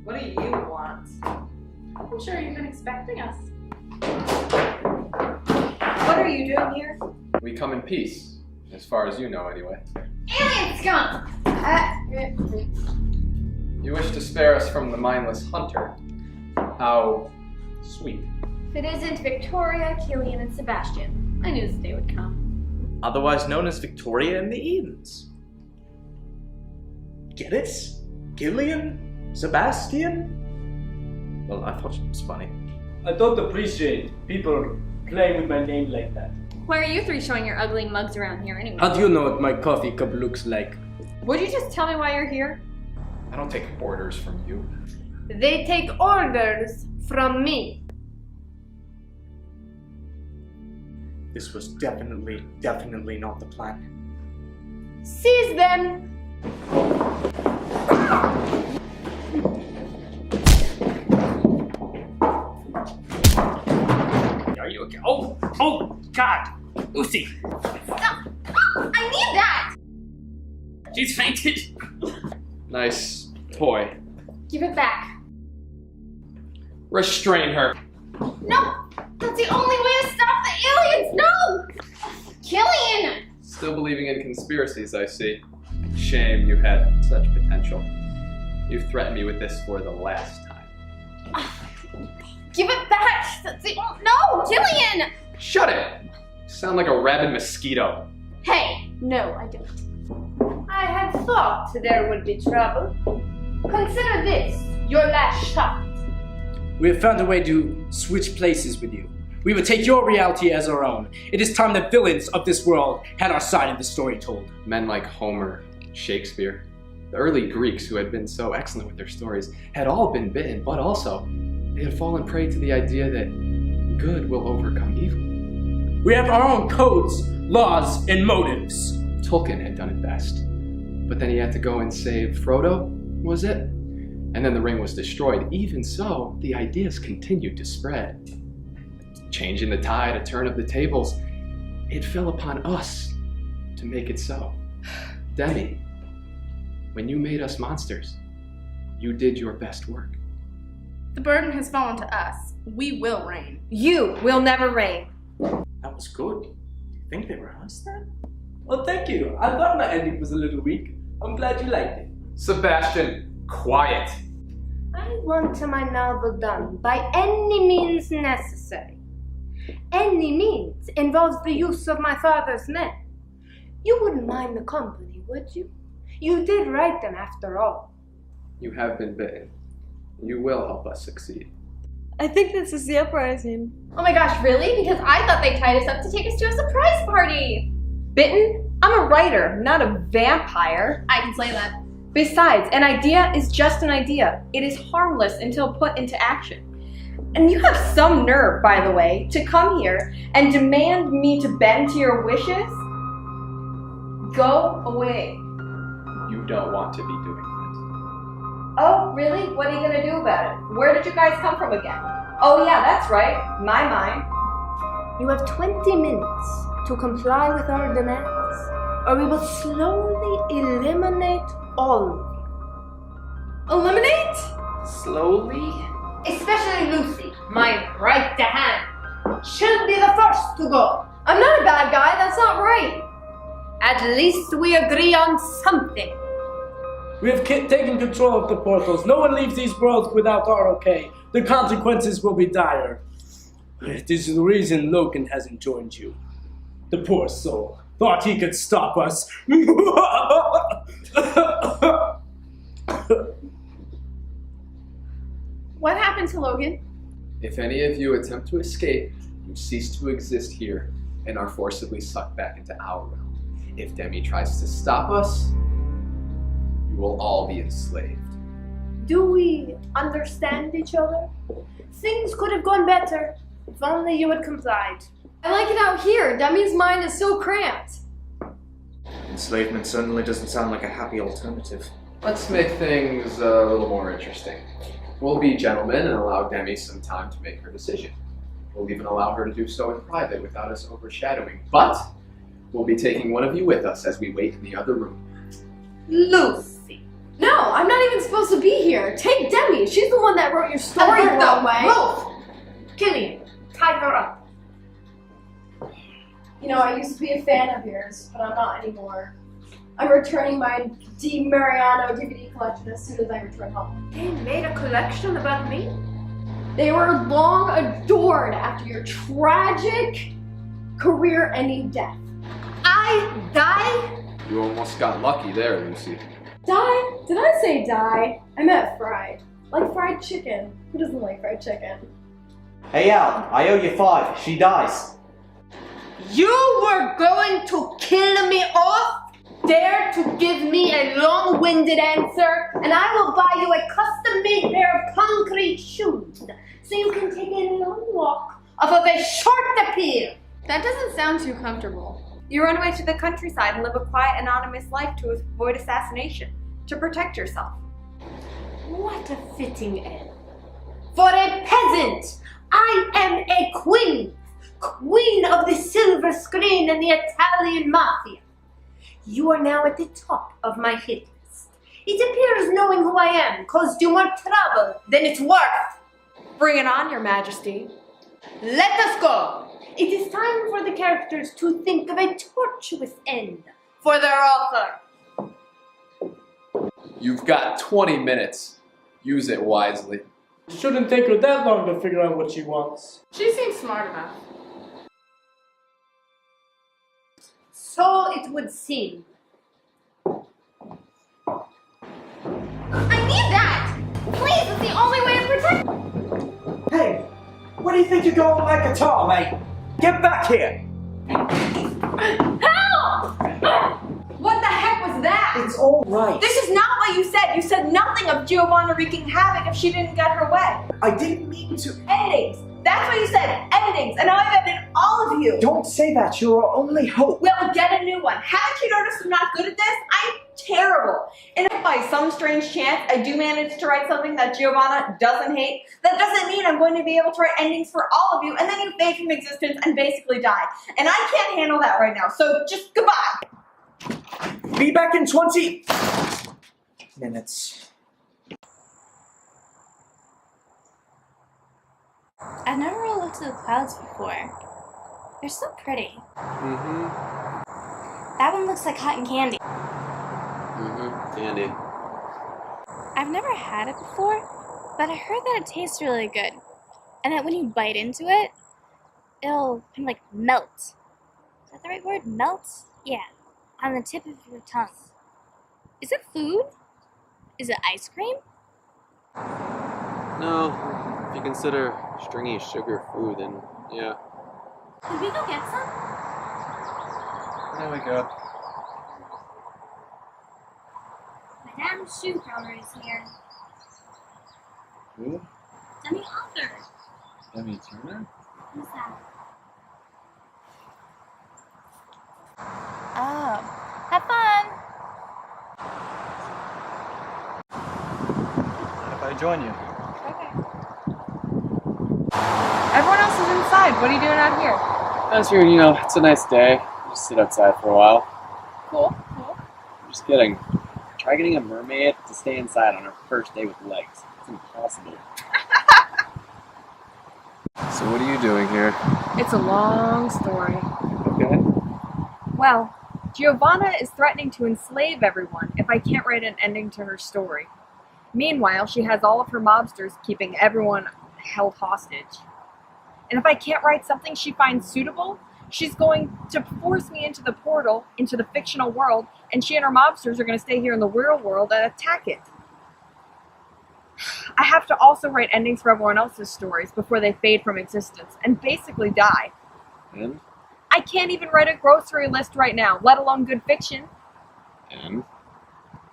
What do you want? I'm sure you've been expecting us. What are you doing here? We come in peace, as far as you know anyway. Alien scum! You wish to spare us from the mindless hunter. How sweet. If it isn't Victoria, Killian, and Sebastian, I knew this day would come. Otherwise known as Victoria and the Edens. Get it? Gillian? Sebastian? Well, I thought it was funny. I don't appreciate people playing with my name like that. Why are you three showing your ugly mugs around here anyway? How do you know what my coffee cup looks like? Would you just tell me why you're here? I don't take orders from you. They take orders from me. This was definitely not the plan. Seize them Are you okay? Oh, God! Lucy! Stop! Oh, I need that! She's fainted! Nice toy. Give it back. Restrain her. No! That's the only way to stop the aliens! No! Killian! Still believing in conspiracies, I see. Shame you had such potential. You've threatened me with this for the last time. Give it back! That's the no! Killian! Shut it! You sound like a rabid mosquito. Hey! No, I don't. I had thought there would be trouble. Consider this your last shot. We have found a way to switch places with you. We will take your reality as our own. It is time the villains of this world had our side of the story told. Men like Homer, Shakespeare, the early Greeks who had been so excellent with their stories had all been bitten, but also they had fallen prey to the idea that good will overcome evil. We have our own codes, laws, and motives. Tolkien had done it best. But then he had to go and save Frodo, was it? And then the ring was destroyed. Even so, the ideas continued to spread. Changing the tide, a turn of the tables, it fell upon us to make it so. Demi, when you made us monsters, you did your best work. The burden has fallen to us. We will reign. You will never reign. That was good. Do you think they rehearsed that? Well, thank you. I thought my ending was a little weak. I'm glad you liked it. Sebastian, quiet. I want my novel done by any means necessary. Any means involves the use of my father's men. You wouldn't mind the company, would you? You did write them after all. You have been bitten. You will help us succeed. I think this is the uprising. Oh my gosh, really? Because I thought they tied us up to take us to a surprise party! Bitten? I'm a writer, not a vampire. I can slay that. Besides, an idea is just an idea. It is harmless until put into action. And you have some nerve, by the way, to come here and demand me to bend to your wishes? Go away. You don't want to be doing Oh, really? What are you gonna do about it? Where did you guys come from again? Oh yeah, that's right. My mind. You have 20 minutes to comply with our demands, or we will slowly eliminate all of you. Eliminate? Slowly? Especially Lucy, my right hand. She'll be the first to go. I'm not a bad guy, that's not right. At least we agree on something. We have taken control of the portals. No one leaves these worlds without our okay. The consequences will be dire. It is the reason Logan hasn't joined you. The poor soul thought he could stop us. What happened to Logan? If any of you attempt to escape, you cease to exist here and are forcibly sucked back into our realm. If Demi tries to stop us, you will all be enslaved. Do we understand each other? Things could have gone better if only you had complied. I like it out here. Demi's mind is so cramped. Enslavement certainly doesn't sound like a happy alternative. Let's make things a little more interesting. We'll be gentlemen and allow Demi some time to make her decision. We'll even allow her to do so in private without us overshadowing. But we'll be taking one of you with us as we wait in the other room. Lucy. No, I'm not even supposed to be here. Take Demi. She's the one that wrote your story that way. Move! Killian, tie her up. You know, I used to be a fan of yours, but I'm not anymore. I'm returning my Di Mariano DVD collection as soon as I return home. They made a collection about me? They were long adored after your tragic career-ending death. I die? You almost got lucky there, Lucy. Die? Did I say die? I meant fried. Like fried chicken. Who doesn't like fried chicken? Hey Al, I owe you 5. She dies. You were going to kill me off? Dare to give me a long-winded answer, and I will buy you a custom-made pair of concrete shoes, so you can take a long walk off of a short appeal. That doesn't sound too comfortable. You run away to the countryside and live a quiet, anonymous life to avoid assassination, to protect yourself. What a fitting end. For a peasant, I am a queen. Queen of the silver screen and the Italian mafia. You are now at the top of my hit list. It appears knowing who I am caused you more trouble than it's worth. Bring it on, Your Majesty. Let us go. It is time for the characters to think of a tortuous end for their author. You've got 20 minutes. Use it wisely. It shouldn't take her that long to figure out what she wants. She seems smart enough. So it would seem. I need that! Please, it's the only way to protect. Hey, where do you think you're going like a tar, mate? Get back here! Help! What the heck was that? It's all right. This is not what you said. You said nothing of Giovanna wreaking havoc if she didn't get her way. I didn't mean to. Endings. That's what you said. Endings. And now I've ended all of you. Don't say that. You're our only hope. Well, get a new one. Haven't you noticed I'm not good at this? I'm terrible. And if by some strange chance I do manage to write something that Giovanna doesn't hate, that doesn't mean I'm going to be able to write endings for all of you, and then you fade from existence and basically die. And I can't handle that right now, so just goodbye. Be back in 20 minutes. I've never really looked at the clouds before. They're so pretty. Mm-hmm. That one looks like cotton candy. Mm-hmm. Candy. I've never had it before, but I heard that it tastes really good. And that when you bite into it, it'll kind of like melt. Is that the right word? Melt? Yeah. On the tip of your tongue. Is it food? Is it ice cream? No, if you consider stringy sugar food, then yeah. Could we go get some? There we go. Madame Shoe Counter is here. Who? Demi Author. Demi Turner? Who's that? Oh. Have fun! If I join you. Okay. Everyone else is inside. What are you doing out here? As here, it's a nice day. Just sit outside for a while. Cool. I'm just kidding. Try getting a mermaid to stay inside on her first day with legs. It's impossible. So what are you doing here? It's a long story. Okay. Well, Giovanna is threatening to enslave everyone if I can't write an ending to her story. Meanwhile, she has all of her mobsters keeping everyone held hostage. And if I can't write something she finds suitable, she's going to force me into the portal, into the fictional world, and she and her mobsters are going to stay here in the real world and attack it. I have to also write endings for everyone else's stories before they fade from existence and basically die. And? I can't even write a grocery list right now, let alone good fiction. And?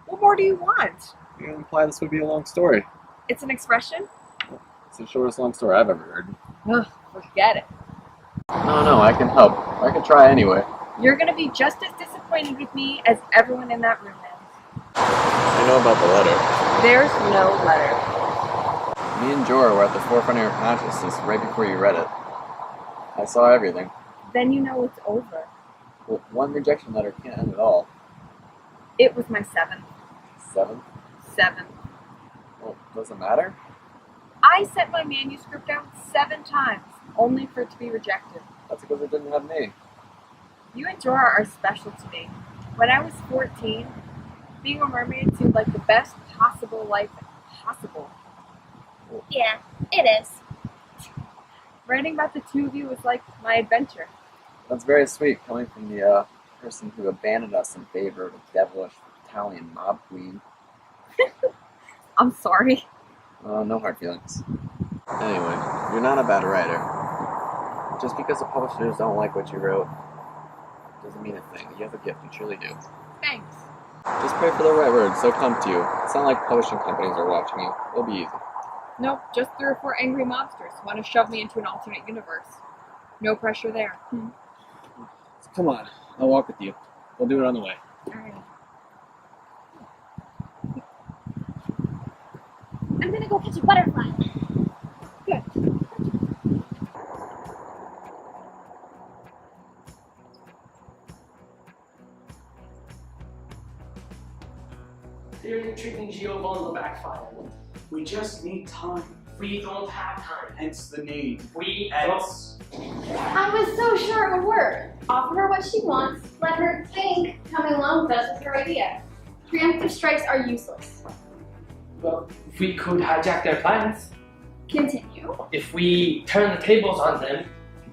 What more do you want? You imply this would be a long story. It's an expression? It's the shortest long story I've ever heard. Ugh, forget it. No, I can help. I can try anyway. You're gonna be just as disappointed with me as everyone in that room is. I know about the letter. There's no letter. Me and Jorah were at the forefront of your consciousness right before you read it. I saw everything. Then you know it's over. Well, one rejection letter can't end at all. It was my seventh. 7? Well, does it matter? I sent my manuscript out 7 times, only for it to be rejected. That's because it didn't have me. You and Jorah are special to me. When I was 14, being a mermaid seemed like the best possible life possible. Yeah, it is. Writing about the two of you was like my adventure. That's very sweet, coming from the person who abandoned us in favor of a devilish Italian mob queen. I'm sorry. No hard feelings. Anyway, you're not a bad writer. Just because the publishers don't like what you wrote doesn't mean a thing. You have a gift, you truly do. Thanks. Just pray for the right words, they'll come to you. It's not like publishing companies are watching you. It'll be easy. Nope, just 3 or 4 angry mobsters who want to shove me into an alternate universe. No pressure there. It's Come on, I'll walk with you. We'll do it on the way. Alright. I'm gonna go catch a butterfly. Clearly treating Giovanna backfired. We just need time. We don't have time. Hence the need. We Hence. I was so sure it would work. Offer her what she wants, let her think coming along with us with her idea. Preemptive strikes are useless. Well, we could hijack their plans. Continue. If we turn the tables on them,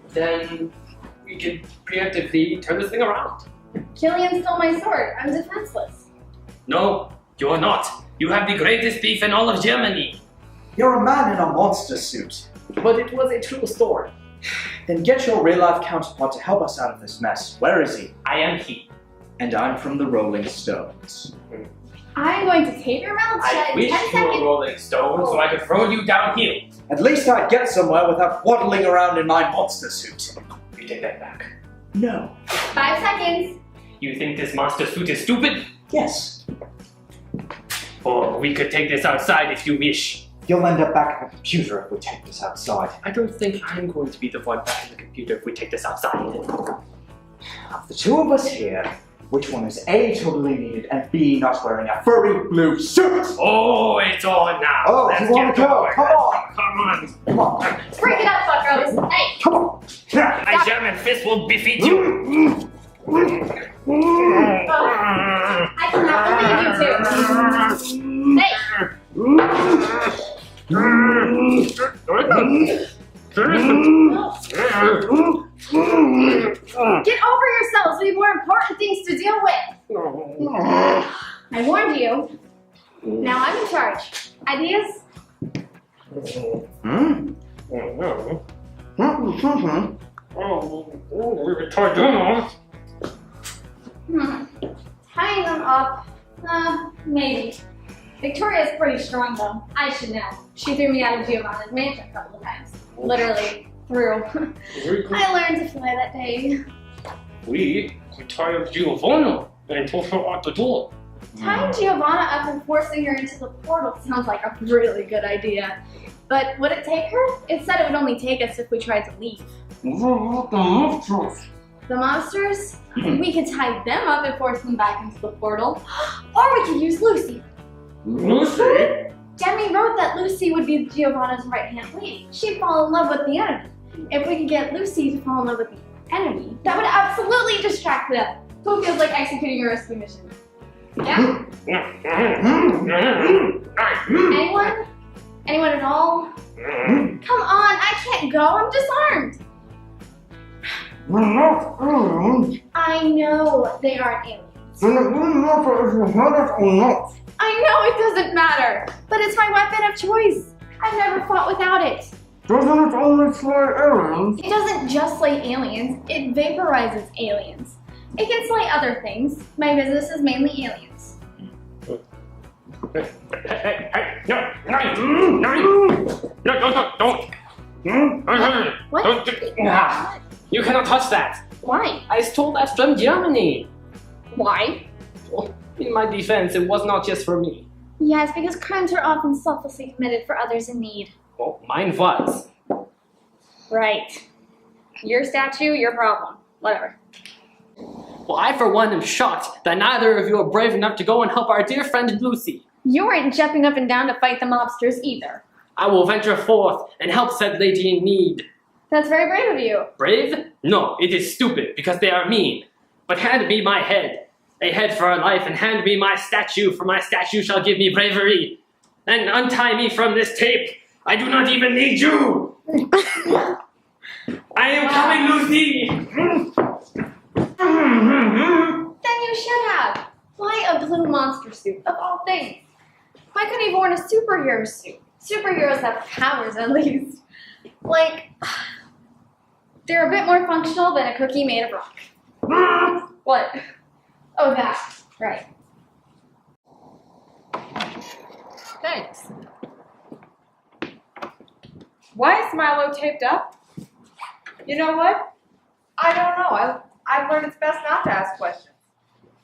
then we could preemptively turn this thing around. Killian stole my sword. I'm defenseless. No, you're not. You have the greatest thief in all of Germany. You're a man in a monster suit. But it was a true story. Then get your real-life counterpart to help us out of this mess. Where is he? I am he. And I'm from the Rolling Stones. I'm going to tape your mouth shut I in wish 10 you seconds. were Rolling Stone so I could throw you downhill. At least I'd get somewhere without waddling around in my monster suit. You take that back. No. 5 seconds. You think this monster suit is stupid? Yes. Or we could take this outside if you wish. You'll end up back at the computer if we take this outside. I don't think I'm going to be the one back in the computer if we take this outside. Of the two of us here, which one is A, totally needed, and B, not wearing a furry blue suit? Oh, it's on now. Oh, Let's you want get to go? going. Come on! Come on. Come on. Break it up, fuckos. Hey. Come on! My German fist will defeat you. I cannot believe you two. Hey. Get over yourselves. We have more important things to deal with. I warned you. Now I'm in charge. Ideas? Tying them up? Maybe. Victoria's pretty strong though. I should know. She threw me out of Giovanna's mansion a couple of times. Literally threw. I learned to fly that day. We tie up Giovanna and toss her out the door. Tying Giovanna up and forcing her into the portal sounds like a really good idea. But would it take her? It said it would only take us if we tried to leave. The monsters? We could tie them up and force them back into the portal. Or we could use Lucy. Lucy? Demi wrote that Lucy would be Giovanna's right-hand lady. She'd fall in love with the enemy. If we could get Lucy to fall in love with the enemy, that would absolutely distract them. Who feels like executing a rescue mission? Yeah? Anyone? Anyone at all? Come on, I can't go. I'm disarmed. I know they aren't aliens. I know it doesn't matter, but it's my weapon of choice. I've never fought without it. Doesn't it only slay aliens? It doesn't just slay aliens, it vaporizes aliens. It can slay other things. My business is mainly aliens. Hey, no, don't. What? You cannot touch that. Why? I stole that from Germany. Why? In my defense, it was not just for me. Yes, because crimes are often selflessly committed for others in need. Well, mine was. Right. Your statue, your problem. Whatever. Well, I for one am shocked that neither of you are brave enough to go and help our dear friend Lucy. You weren't jumping up and down to fight the mobsters either. I will venture forth and help said lady in need. That's very brave of you. Brave? No, it is stupid, because they are mean. But hand me my head. A head for a life, and hand me my statue, for my statue shall give me bravery. And untie me from this tape. I do not even need you. I am coming, Lucy. Then you should have. Why a blue monster suit, of all things? Why couldn't you have worn a superhero suit? Superheroes have powers, at least. Like, they're a bit more functional than a cookie made of rock. What? Oh, that. Right. Thanks. Why is Milo taped up? You know what? I don't know. I've learned it's best not to ask questions.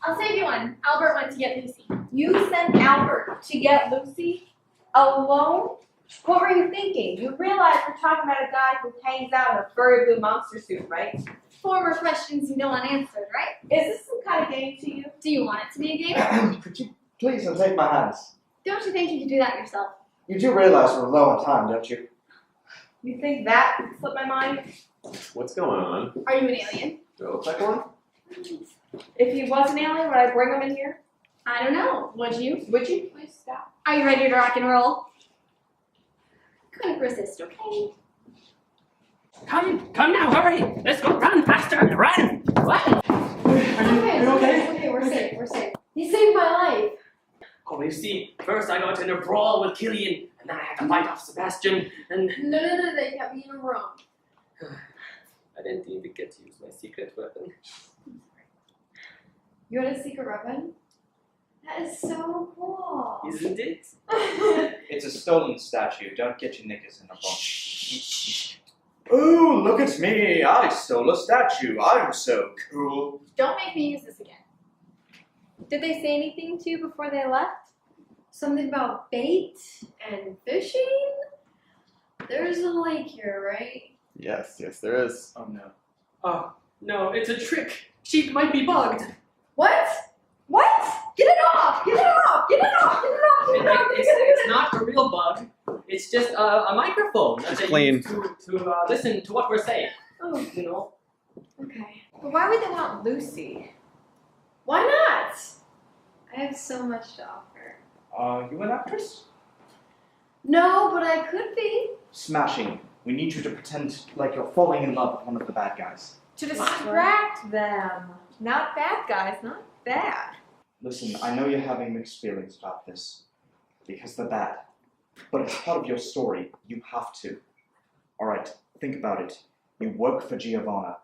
I'll save you one. Albert went to get Lucy. You sent Albert to get Lucy alone? What were you thinking? You realize we're talking about a guy who hangs out in a furry blue monster suit, right? 4 more questions you know unanswered, right? Is this some kind of game to you? Do you want it to be a game? Could you please take my hands? Don't you think you could do that yourself? You do realize we're low on time, don't you? You think that slipped my mind? What's going on? Are you an alien? Do I look like one? If he was an alien, would I bring him in here? I don't know. Would you? Would you? Please stop. Are you ready to rock and roll? Couldn't resist, okay? Come now, hurry! Let's go, run faster, run! Run! Okay, we're safe. He saved my life. Oh, you see, first I got in a brawl with Killian, and then I had to fight off Sebastian, and... No, they kept me in a room. I didn't even get to use my secret weapon. You had a secret weapon? That is so cool. Isn't it? It's a stolen statue. Don't get your knickers in a bunch. Ooh, look at me. I stole a statue. I'm so cool. Don't make me use this again. Did they say anything to you before they left? Something about bait and fishing? There's a lake here, right? Yes, there is. Oh no. Oh, no, it's a trick. She might be bugged. What? Get it off! It's not a real bug. It's just a microphone that they clean. use to listen to what we're saying. Oh, You know? okay. But why would they want Lucy? Why not? I have so much to offer. Are you an actress? No, but I could be. Smashing. We need you to pretend like you're falling in love with one of the bad guys. To distract them. Not bad guys, not bad. Listen, I know you're having mixed feelings about this, because they're bad. But it's part of your story. You have to. Alright, think about it. You work for Giovanna.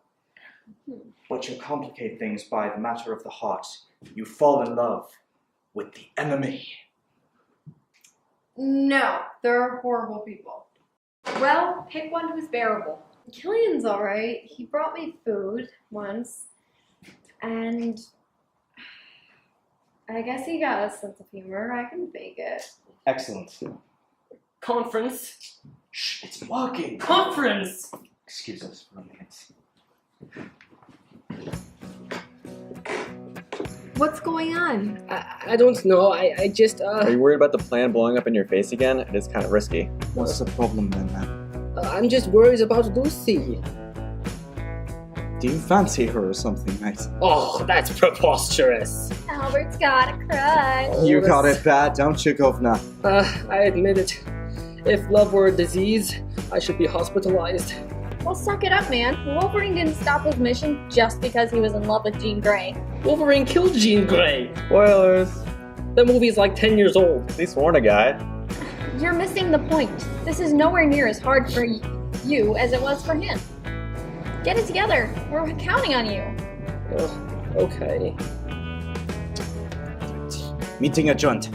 But you complicate things by the matter of the heart. You fall in love with the enemy. No, they're horrible people. Well, pick one who's bearable. Killian's alright. He brought me food once. And I guess he got a sense of humor. I can fake it. Excellent. Conference. Shh, it's working. Conference! Excuse us for a minute. What's going on? I don't know. I just, Are you worried about the plan blowing up in your face again? It is kind of risky. What's the problem then, man? I'm just worried about Lucy. Do you fancy her or something, mate? Oh, that's preposterous. Albert's got a crush. You got it bad, don't you, governor? I admit it. If love were a disease, I should be hospitalized. Well, suck it up, man. Wolverine didn't stop his mission just because he was in love with Jean Grey. Wolverine killed Jean Grey. Spoilers. That movie's like 10 years old. At least warn a guy. You're missing the point. This is nowhere near as hard for you as it was for him. Get it together. We're counting on you. Okay. Meeting adjourned.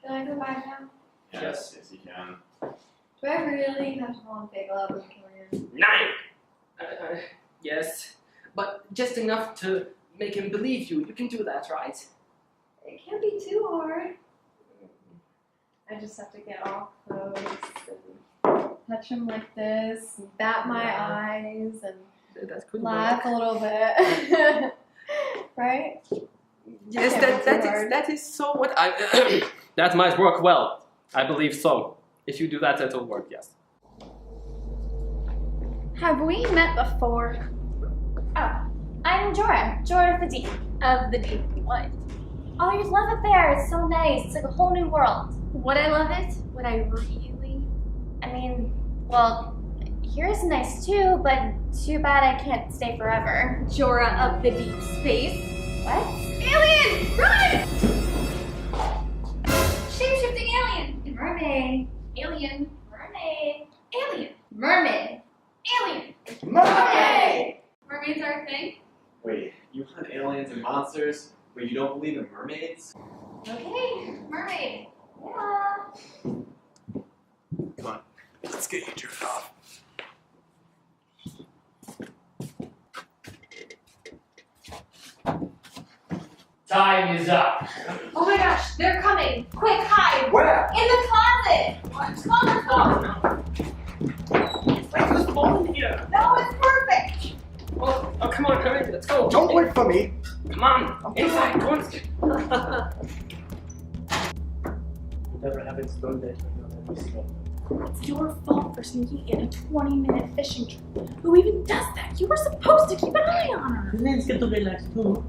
Can I go back now? Yes, you can. Do I really have to fall in fake love with Killian? 9! Yes. But just enough to make him believe you. You can do that, right? It can't be too hard. I just have to get all close and touch him like this, and bat my eyes, and That could laugh work. a little bit. Right? Yes, Can't be too that hard. is so what I... that might work well. I believe so. If you do that, it'll work, yes. Have we met before? Oh, I'm Jorah of the Deep. Of the Deep. What? Oh, you'd love it there. It's so nice. It's like a whole new world. Would I love it? Would I really? I mean, well, here's nice too, but too bad I can't stay forever. Jorah of the Deep Space. What? Alien! Run! Shape-shifting alien! Mermaid. Alien. Mermaid. Alien. Mermaid. Alien. Mermaid! Mermaids are a thing? Wait, you hunt aliens and monsters, but you don't believe in mermaids? Okay, mermaid. Yeah. Come on, let's get you jerked off. Time is up. Oh my gosh, they're coming. Quick, hide. Where? In the closet. There's a ball in here. No, it's perfect. Oh, come on, hurry. Let's go. Don't wait for me. Come on. Inside. Go on. Whatever happens, don't let her know that we stole. It's your fault for sneaking in a 20-minute fishing trip. Who even does that? You were supposed to keep an eye on her. Let's get to relax too.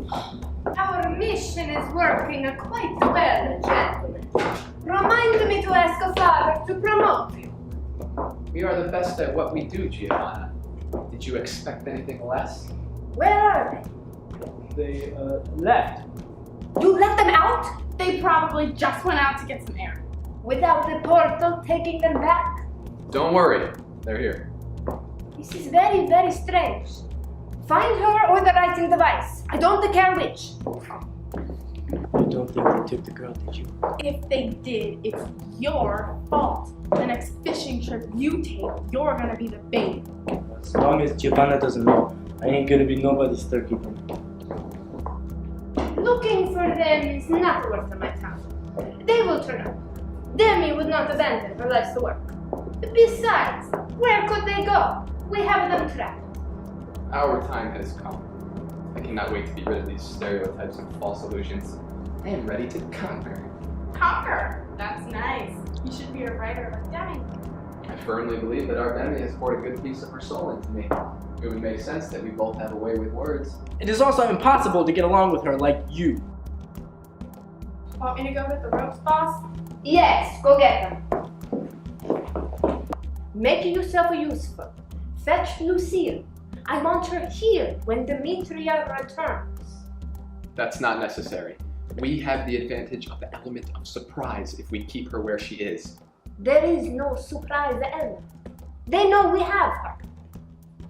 Our mission is working quite well, gentlemen. Remind me to ask a father to promote you. We are the best at what we do, Giovanna. Did you expect anything less? Where are They left. they? You let them out? They probably just went out to get some air. Without the portal taking them back? Don't worry, they're here. This is very, very strange. Find her or the writing device. I don't care which. You don't think they took the girl, did you? If they did, it's your fault. The next fishing trip you take, you're gonna be the bait. As long as Giovanna doesn't know, I ain't gonna be nobody's third keeper. Looking for them is not worth my time. They will turn up. Demi would not abandon her life's work. Besides, where could they go? We have them trapped. Our time has come. I cannot wait to be rid of these stereotypes and false illusions. I am ready to conquer. Conquer. That's nice. You should be a writer like Demi. I firmly believe that our Demi has poured a good piece of her soul into me. It would make sense that we both have a way with words. It is also impossible to get along with her like you. Want me to go get the ropes, boss? Yes, go get them. Make yourself useful. Fetch Lucille. I want her here when Demetria returns. That's not necessary. We have the advantage of the element of surprise if we keep her where she is. There is no surprise element. They know we have her.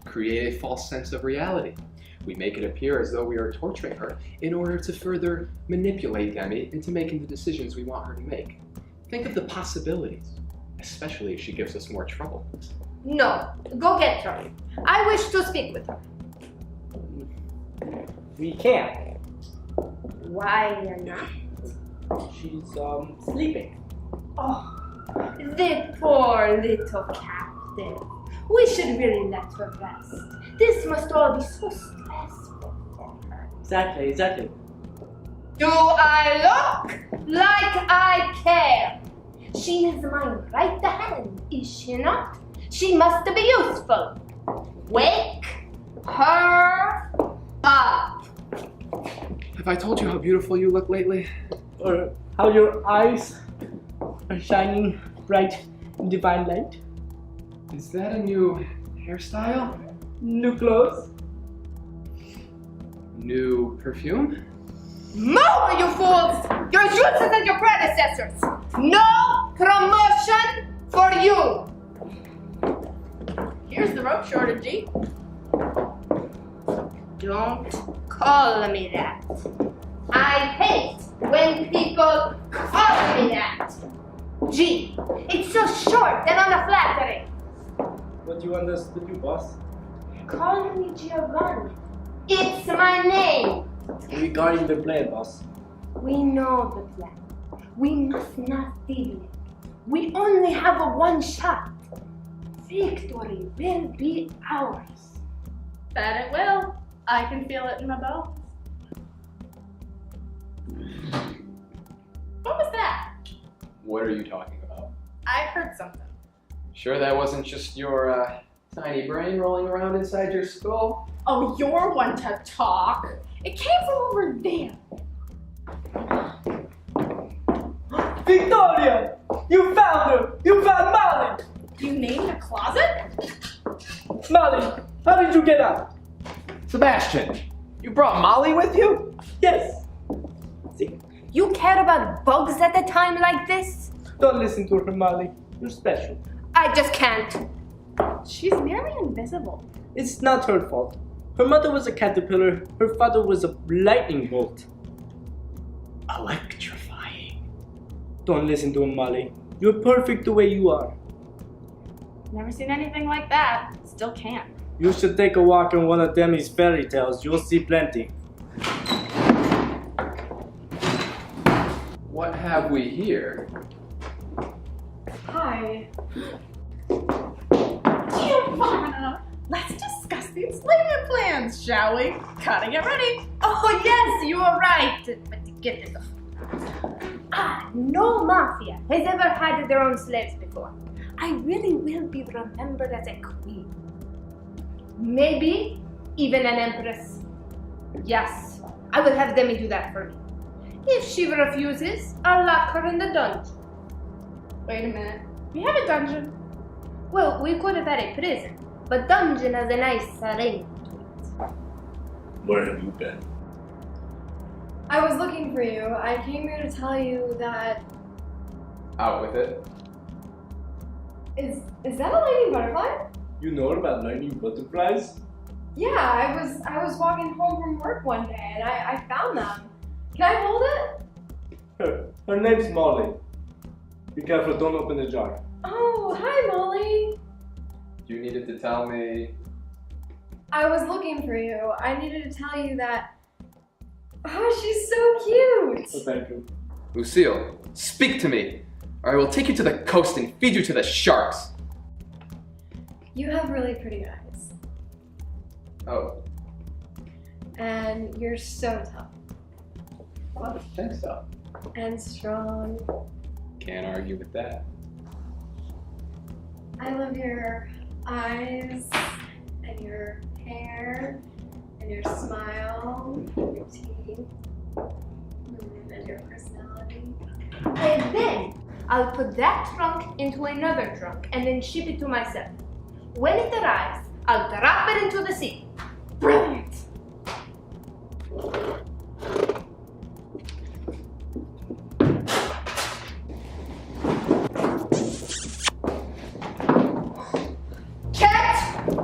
Create a false sense of reality. We make it appear as though we are torturing her in order to further manipulate Demi into making the decisions we want her to make. Think of the possibilities, especially if she gives us more trouble. No, go get her. I wish to speak with her. We can't. Why not? She's sleeping. Oh, the poor little captain. We should really let her rest. This must all be so stressful for her. Exactly. Do I look like I care? She is my right hand, is she not? She must be useful. Wake her up. Have I told you how beautiful you look lately? Or how your eyes are shining bright in divine light? Is that a new hairstyle? New clothes? New perfume? Move, you fools! You're as useless as your predecessors. No promotion for you. Here's the rope shortage, G. Don't call me that. I hate when people call me that. Gee, it's so short and unflattering. What do you want us to do, boss? Call me Giovanni. It's my name. Regarding the plan, boss. We know the plan. We must not deviate. We only have a one shot. Victory will be ours. Bet it will. I can feel it in my bones. What was that? What are you talking about? I heard something. Sure that wasn't just your tiny brain rolling around inside your skull? Oh, you're one to talk. It came from over there. Victoria! You found her! You found Molly! You named a closet? Molly, how did you get out? Sebastian, you brought Molly with you? Yes. You care about bugs at a time like this? Don't listen to her, Molly. You're special. I just can't. She's nearly invisible. It's not her fault. Her mother was a caterpillar. Her father was a lightning bolt. Electrifying. Don't listen to him, Molly. You're perfect the way you are. Never seen anything like that. Still can't. You should take a walk in one of Demi's fairy tales. You'll see plenty. What have we here? Hi. Giovanna, let's discuss the enslavement plans, shall we? Gotta get ready. Oh yes, you are right. But to get this off. No mafia has ever had their own slaves before. I really will be remembered as a queen. Maybe even an empress. Yes, I will have them do that for me. If she refuses, I'll lock her in the dungeon. Wait a minute. We have a dungeon. Well, we could have had a prison, but dungeon has a nice ring to it. Where have you been? I was looking for you. I came here to tell you that. Out with it. Is that a lightning butterfly? You know about lightning butterflies? Yeah, I was walking home from work one day and I found them. Can I hold it? Her name's Molly. Be careful, don't open the jar. Oh, hi Molly. You needed to tell me. I was looking for you. I needed to tell you that. Oh, she's so cute. Oh, thank you. Lucille, speak to me, or I will take you to the coast and feed you to the sharks. You have really pretty eyes. Oh. And you're so tough. I think so. And strong. Can't argue with that. I love your eyes and your hair and your smile, your teeth, and your personality. And then I'll put that trunk into another trunk and then ship it to myself. When it arrives, I'll drop it into the sea. Brilliant! Get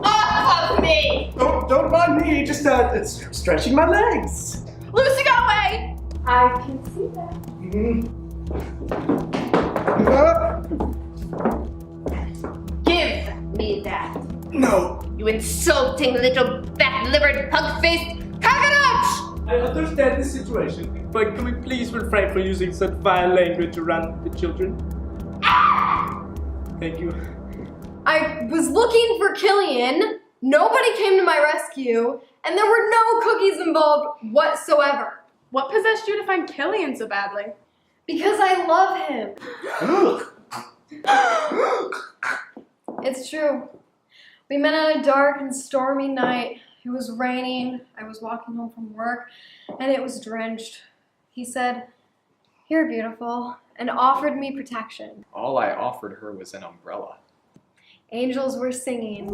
off of me! Don't mind me, just it's stretching my legs. Lucy got away! I can see that. Give me that. No. You insulting little bat-livered pug-faced cockroach! I understand the situation, but can we please refrain from using such vile language around the children? Thank you. I was looking for Killian. Nobody came to my rescue, and there were no cookies involved whatsoever. What possessed you to find Killian so badly? Because I love him. It's true. We met on a dark and stormy night. It was raining. I was walking home from work, and it was drenched. He said, "You're beautiful," and offered me protection. All I offered her was an umbrella. Angels were singing.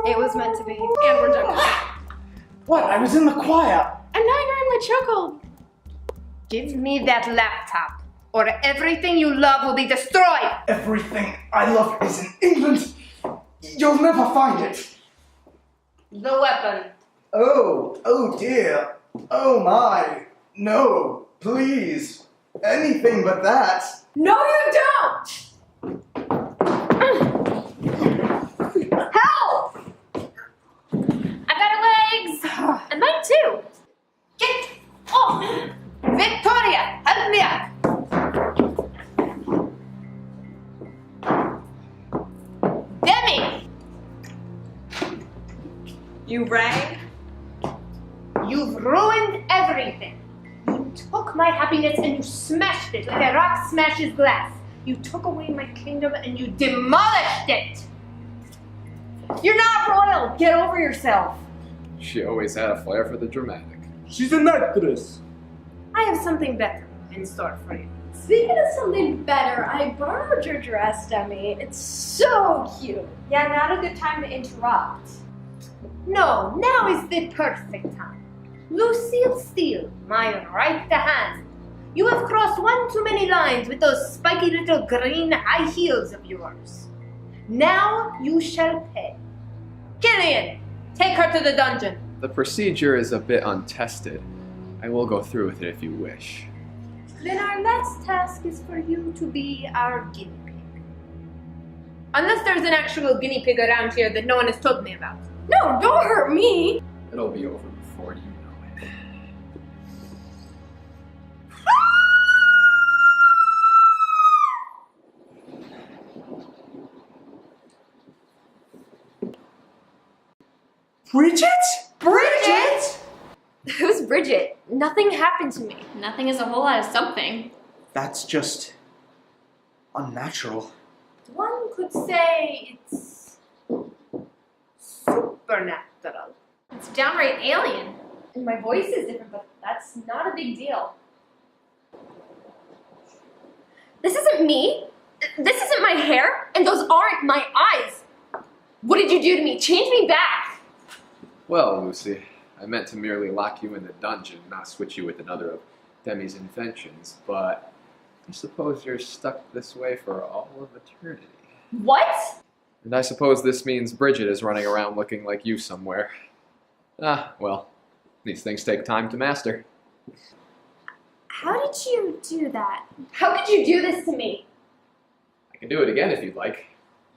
It was meant to be. And we're done with that. What? I was in the choir. And now you're in my chokehold. Give me that laptop, or everything you love will be destroyed! Everything I love is in England. You'll never find it. The weapon. Oh dear. Oh my. No, please. Anything but that. No, you don't! Help! I got legs! And mine too! Get off! Victoria, help me out! Demi! You rang? You've ruined everything. You took my happiness and you smashed it like a rock smashes glass. You took away my kingdom and you demolished it. You're not royal. Get over yourself. She always had a flair for the dramatic. She's an actress. I have something better in store for you. Speaking of something better, I borrowed your dress, Demi. It's so cute. Yeah, not a good time to interrupt. No, now is the perfect time. Lucille Steele, my right hand. You have crossed one too many lines with those spiky little green high heels of yours. Now you shall pay. Killian, take her to the dungeon. The procedure is a bit untested. I will go through with it if you wish. Then our last task is for you to be our guinea pig. Unless there's an actual guinea pig around here that no one has told me about. No, don't hurt me. It'll be over before you know it. Bridget? Bridget? Who's Bridget? Nothing happened to me. Nothing is a whole lot of something. That's just unnatural. One could say it's supernatural. It's downright alien. And my voice is different, but that's not a big deal. This isn't me. This isn't my hair. And those aren't my eyes. What did you do to me? Change me back. Well, Lucy, I meant to merely lock you in the dungeon, not switch you with another of Demi's inventions, but I suppose you're stuck this way for all of eternity. What? And I suppose this means Bridget is running around looking like you somewhere. Ah, well, these things take time to master. How did you do that? How could you do this to me? I can do it again if you'd like.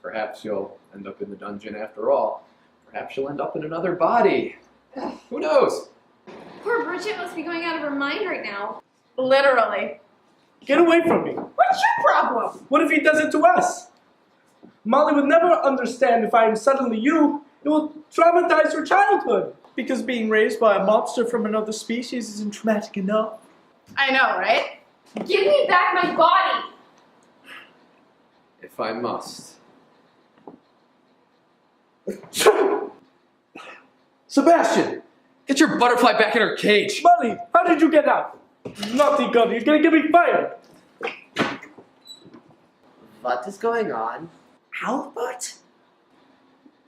Perhaps you'll end up in the dungeon after all. Perhaps you'll end up in another body. Who knows? Poor Bridget must be going out of her mind right now. Literally. Get away from me. What's your problem? What if he does it to us? Molly would never understand if I am suddenly you. It will traumatize her childhood. Because being raised by a monster from another species isn't traumatic enough. I know, right? Give me back my body. If I must. Sebastian! Get your butterfly back in her cage! Molly, how did you get out? Naughty gun, you're gonna get me fired. What is going on? Albert?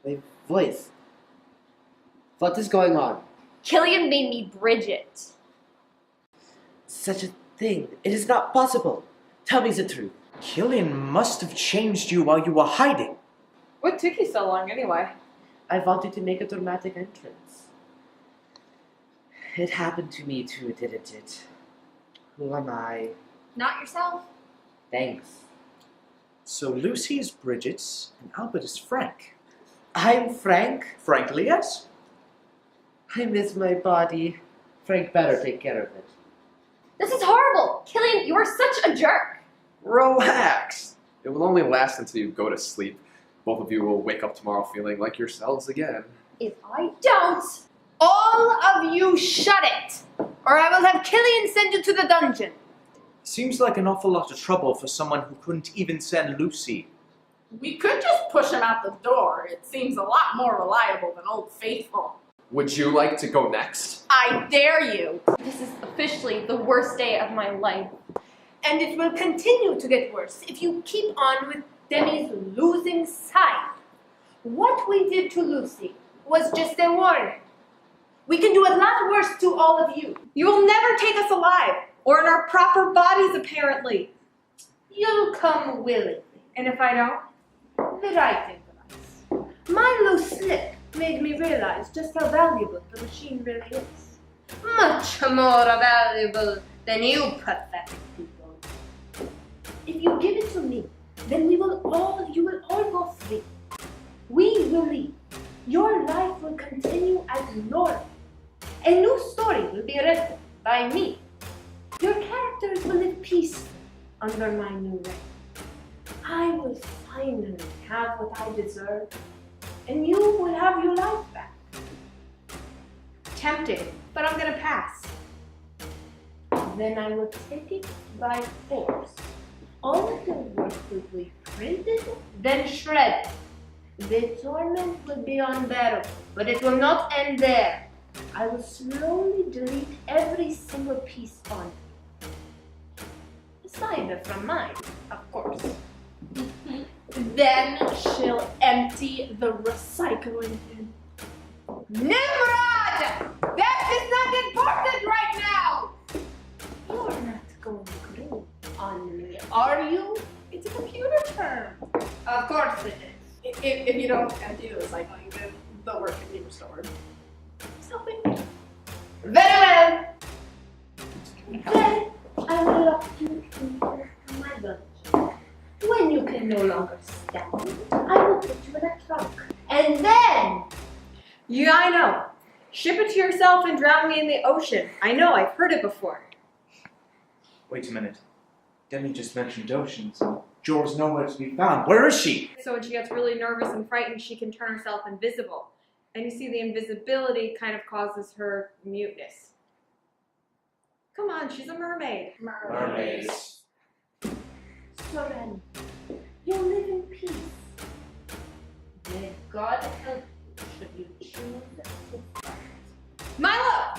My voice. What is going on? Killian made me Bridget. Such a thing. It is not possible. Tell me the truth. Killian must have changed you while you were hiding. What took you so long anyway? I wanted to make a dramatic entrance. It happened to me too, didn't it? Who am I? Not yourself. Thanks. So Lucy is Bridget's and Albert is Frank. I'm Frank. Frankly, yes. I miss my body. Frank better take care of it. This is horrible. Killian, you are such a jerk. Relax. It will only last until you go to sleep. Both of you will wake up tomorrow feeling like yourselves again. If I don't, All of you shut it, or I will have Killian send you to the dungeon. Seems like an awful lot of trouble for someone who couldn't even send Lucy. We could just push him out the door. It seems a lot more reliable than Old Faithful. Would you like to go next? I dare you. this is officially the worst day of my life. And it will continue to get worse if you keep on with Demi's losing side. What we did to Lucy was just a warning. We can do a lot worse to all of you. You will never take us alive, or in our proper bodies, apparently. You'll come willingly. And if I don't? The right advice. My loose slip made me realize just how valuable the machine really is. Much more valuable than you pathetic people. If you give it to me, then you will all go free. We will leave. Your life will continue as normal. A new story will be written by me. Your characters will live peacefully under my new reign. I will finally have what I deserve, and you will have your life back. Tempted, but I'm gonna pass. Then I will take it by force. All of the work will be printed, then shredded. The torment will be unbearable, but it will not end there. I will slowly delete every single piece on it. Aside from mine, of course. Then she'll empty the recycling bin. Nimrod! That is not important right now! You're not going green on me, are you? It's a computer term. Of course it is. If you don't empty the recycling bin, the work can be restored. Very well. Then I will lock you into my dungeon. When you can no longer stand, I will put you in a trunk. And then... Yeah, I know. Ship it to yourself and drown me in the ocean. I know, I've heard it before. Wait a minute. Demi just mentioned oceans. Jor's nowhere to be found. Where is she? So when she gets really nervous and frightened, she can turn herself invisible. And you see the invisibility kind of causes her muteness. Come on, she's a mermaid. Mermaids. So then, you'll live in peace. May God help you should you choose to fight. Milo!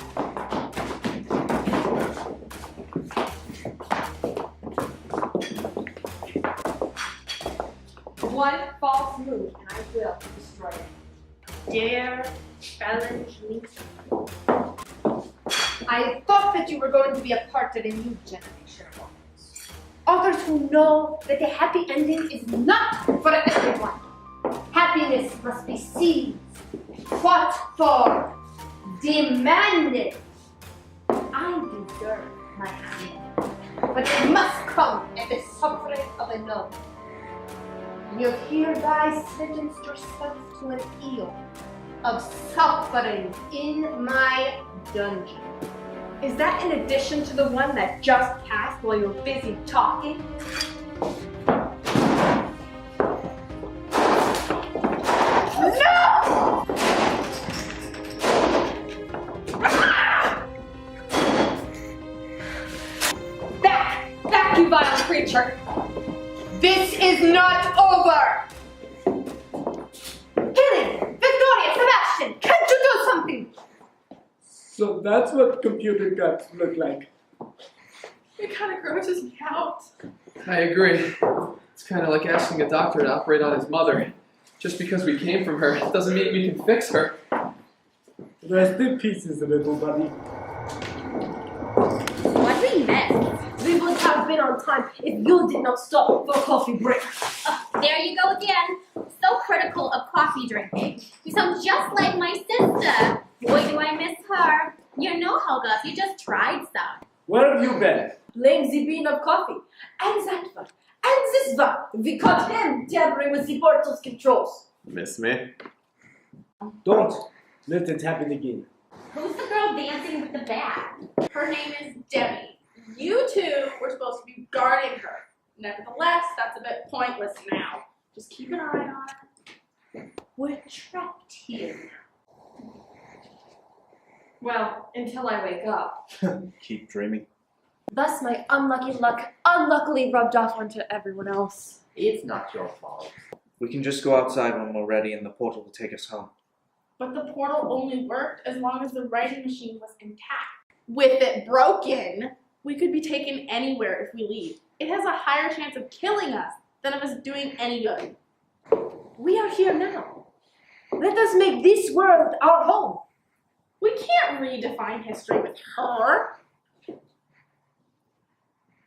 One false move and I will destroy it. Dare challenge me? I thought that you were going to be a part of a new generation of authors. Authors who know that the happy ending is not for everyone. Happiness must be seized, fought for, demanded. I deserve my happiness, but it must come at the suffering of another. You hereby sentenced yourself to an eon of suffering in my dungeon. Is that in addition to the one that just passed while you were busy talking? No! Back, you vile creature! This is not over! Killing! Victoria, Sebastian, can't you do something? So that's what computer guts look like. It kind of grosses me out. I agree. It's kind of like asking a doctor to operate on his mother. Just because we came from her doesn't mean we can fix her. Rest in pieces, little buddy. What we missed? We would have been on time if you did not stop for a coffee break. There you go again. So critical of coffee drinking. You sound just like my sister. Boy, do I miss her. You know, Helga, you just tried some. Where have you been? Blame the bean of coffee. And that one. And this one. We caught him tampering with the portal's controls. Miss me? Don't let it happen again. Who's the girl dancing with the bat? Her name is Debbie. You two were supposed to be guarding her. Nevertheless, that's a bit pointless now. Just keep an eye on her. We're trapped here. Well, until I wake up. Keep dreaming. Thus my unlucky luck unluckily rubbed off onto everyone else. It's not your fault. We can just go outside when we're ready and the portal will take us home. But the portal only worked as long as the writing machine was intact. With it broken, we could be taken anywhere if we leave. It has a higher chance of killing us than of us doing any good. We are here now. Let us make this world our home. We can't redefine history with her.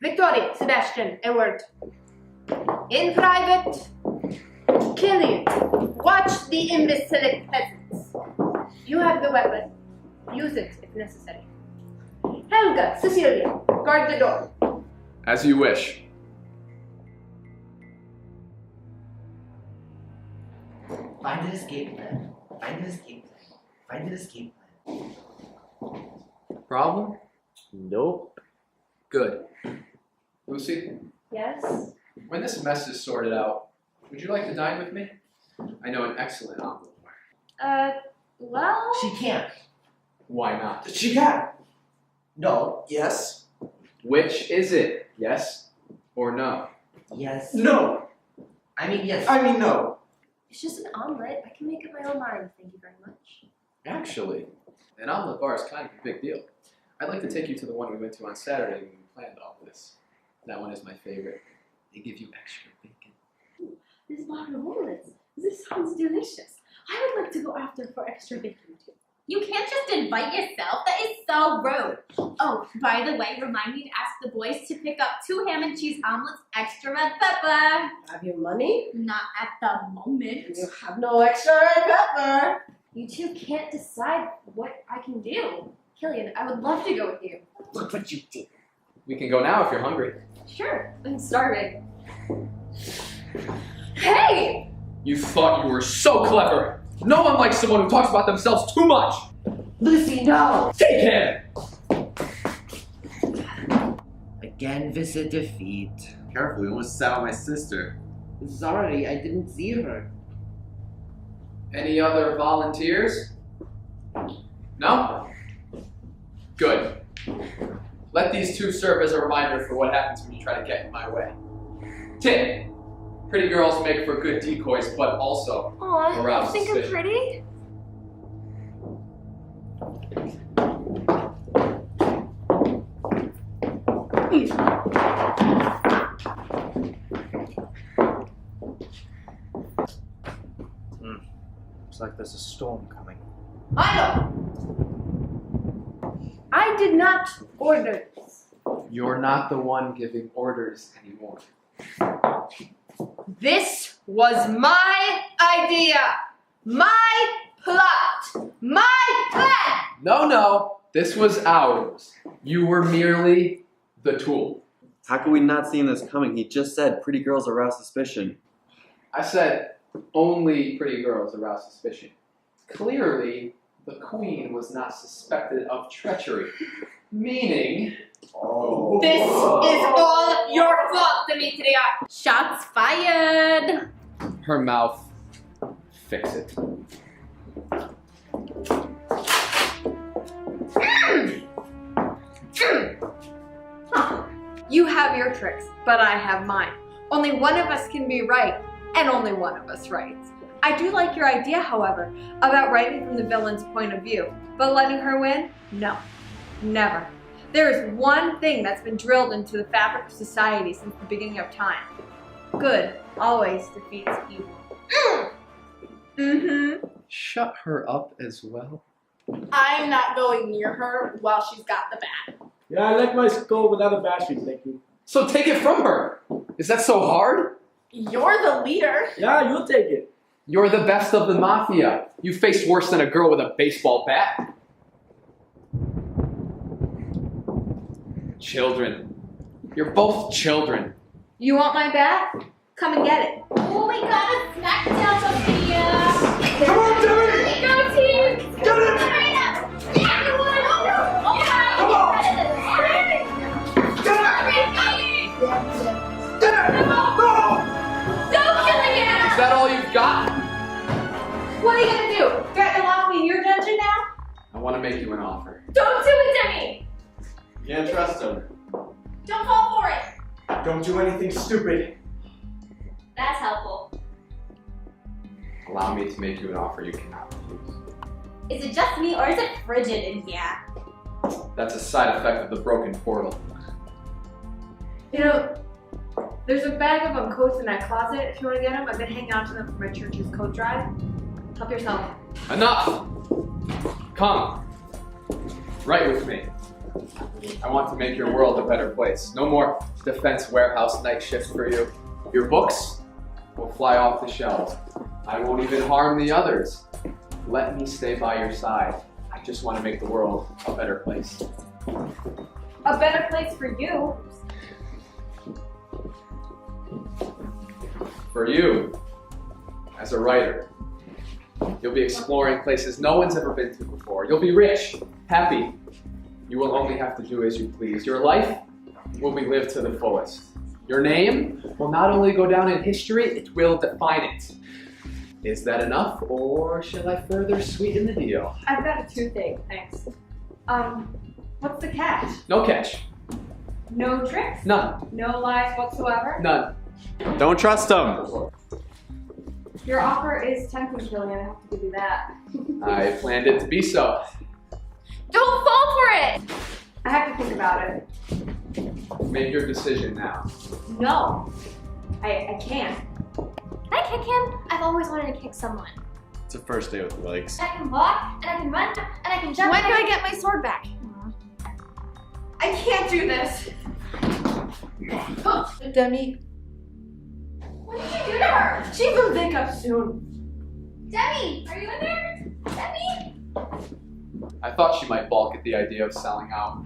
Victoria, Sebastian, a word. In private, Killian, watch the imbecilic peasants. You have the weapon. Use it if necessary. Helga, Cecilia, guard the door. As you wish. Find an escape plan. Find an escape plan. Find an escape plan. Problem? Nope. Good. Lucy, Yes? when this mess is sorted out, would you like to dine with me? I know an excellent omelet. Well... She can't. Why not? She can. No. Yes. Which is it? Yes or no? Yes. No. I mean, yes. I mean, no. It's just an omelet. I can make up my own mind. Thank you very much. Actually, an omelet bar is kind of a big deal. I'd like to take you to the one we went to on Saturday when we planned all this. That one is my favorite. They give you extra bacon. This bottle of omelets. This sounds delicious. I would like to go after for extra bacon too. You can't just invite yourself. That is so rude. Oh, by the way, remind me to ask the boys to pick up 2 ham and cheese omelets, extra red pepper. Have you money? Not at the moment. You have no extra red pepper. You two can't decide what I can do. Killian, I would love to go with you. Look what you did. We can go now if you're hungry. Sure, I'm starving. Hey! You thought you were so clever. No one likes someone who talks about themselves too much. Lucy, no! Take him! Again, visit defeat. Careful, you almost sat on my sister. Sorry, I didn't see her. Any other volunteers? No? Good. Let these two serve as a reminder for what happens when you try to get in my way. Tip. Pretty girls make for good decoys, but also Aw, arouse you think I'm suspicion. pretty? Looks like there's a storm coming. I did not order this. You're not the one giving orders anymore. This was my idea. My plot. My plan. No. This was ours. You were merely the tool. How could we not seen this coming? He just said pretty girls arouse suspicion. I said only pretty girls arouse suspicion. Clearly, the queen was not suspected of treachery. Meaning... This is all your fault, Demetria. Shots fired. her mouth. Fix it. You have your tricks, but I have mine. Only one of us can be right, and only one of us writes. I do like your idea, however, about writing from the villain's point of view, but letting her win? No, never. There is one thing that's been drilled into the fabric of society since the beginning of time. Good always defeats evil. Mm-hmm. Shut her up as well. I'm not going near her while she's got the bat. Yeah, I like my skull without a bashing, thank you. So take it from her. Is that so hard? You're the leader. Yeah, you'll take it. You're the best of the mafia. You faced worse than a girl with a baseball bat. Children. You're both children. You want my bat? Come and get it. Oh, we got a smackdown, Sophia! Come on, Debbie! Go team! Get it! Hurry up! Yeah, come on! Oh, my! Come on! Get it! No! Don't kill again! Is that all you've got? What are you gonna do? Threaten to lock me in your dungeon now? I want to make you an offer. Don't do it, Demi! You can't trust him. Don't fall for it! Don't do anything stupid. That's helpful. Allow me to make you an offer you cannot refuse. Is it just me or is it frigid in here? That's a side effect of the broken portal. You know, there's a bag of them coats in that closet if you want to get them. I've been hanging on to them for my church's coat drive. Help yourself. Enough! Come. Right with me. I want to make your world a better place. No more Defense Warehouse night shift for you. Your books will fly off the shelves. I won't even harm the others. Let me stay by your side. I just want to make the world a better place. A better place for you. For you, as a writer, you'll be exploring places no one's ever been to before. You'll be rich, happy. You will only have to do as you please. Your life will be lived to the fullest. Your name will not only go down in history, it will define it. Is that enough, or shall I further sweeten the deal? I've got a toothache, thanks. What's the catch? No catch. No tricks? None. No lies whatsoever? None. Don't trust him. Your offer is tempting, Killian. I have to give you that. I planned it to be so. Don't fall for it! I have to think about it. Make your decision now. No. I can't. Can I kick him? I've always wanted to kick someone. It's a first day with legs. I can walk, and I can run, and I can jump. When do I get my sword back? I can't do this. Demi. What did you do to her? She will wake up soon. Demi, are you in there? Demi? I thought she might balk at the idea of selling out.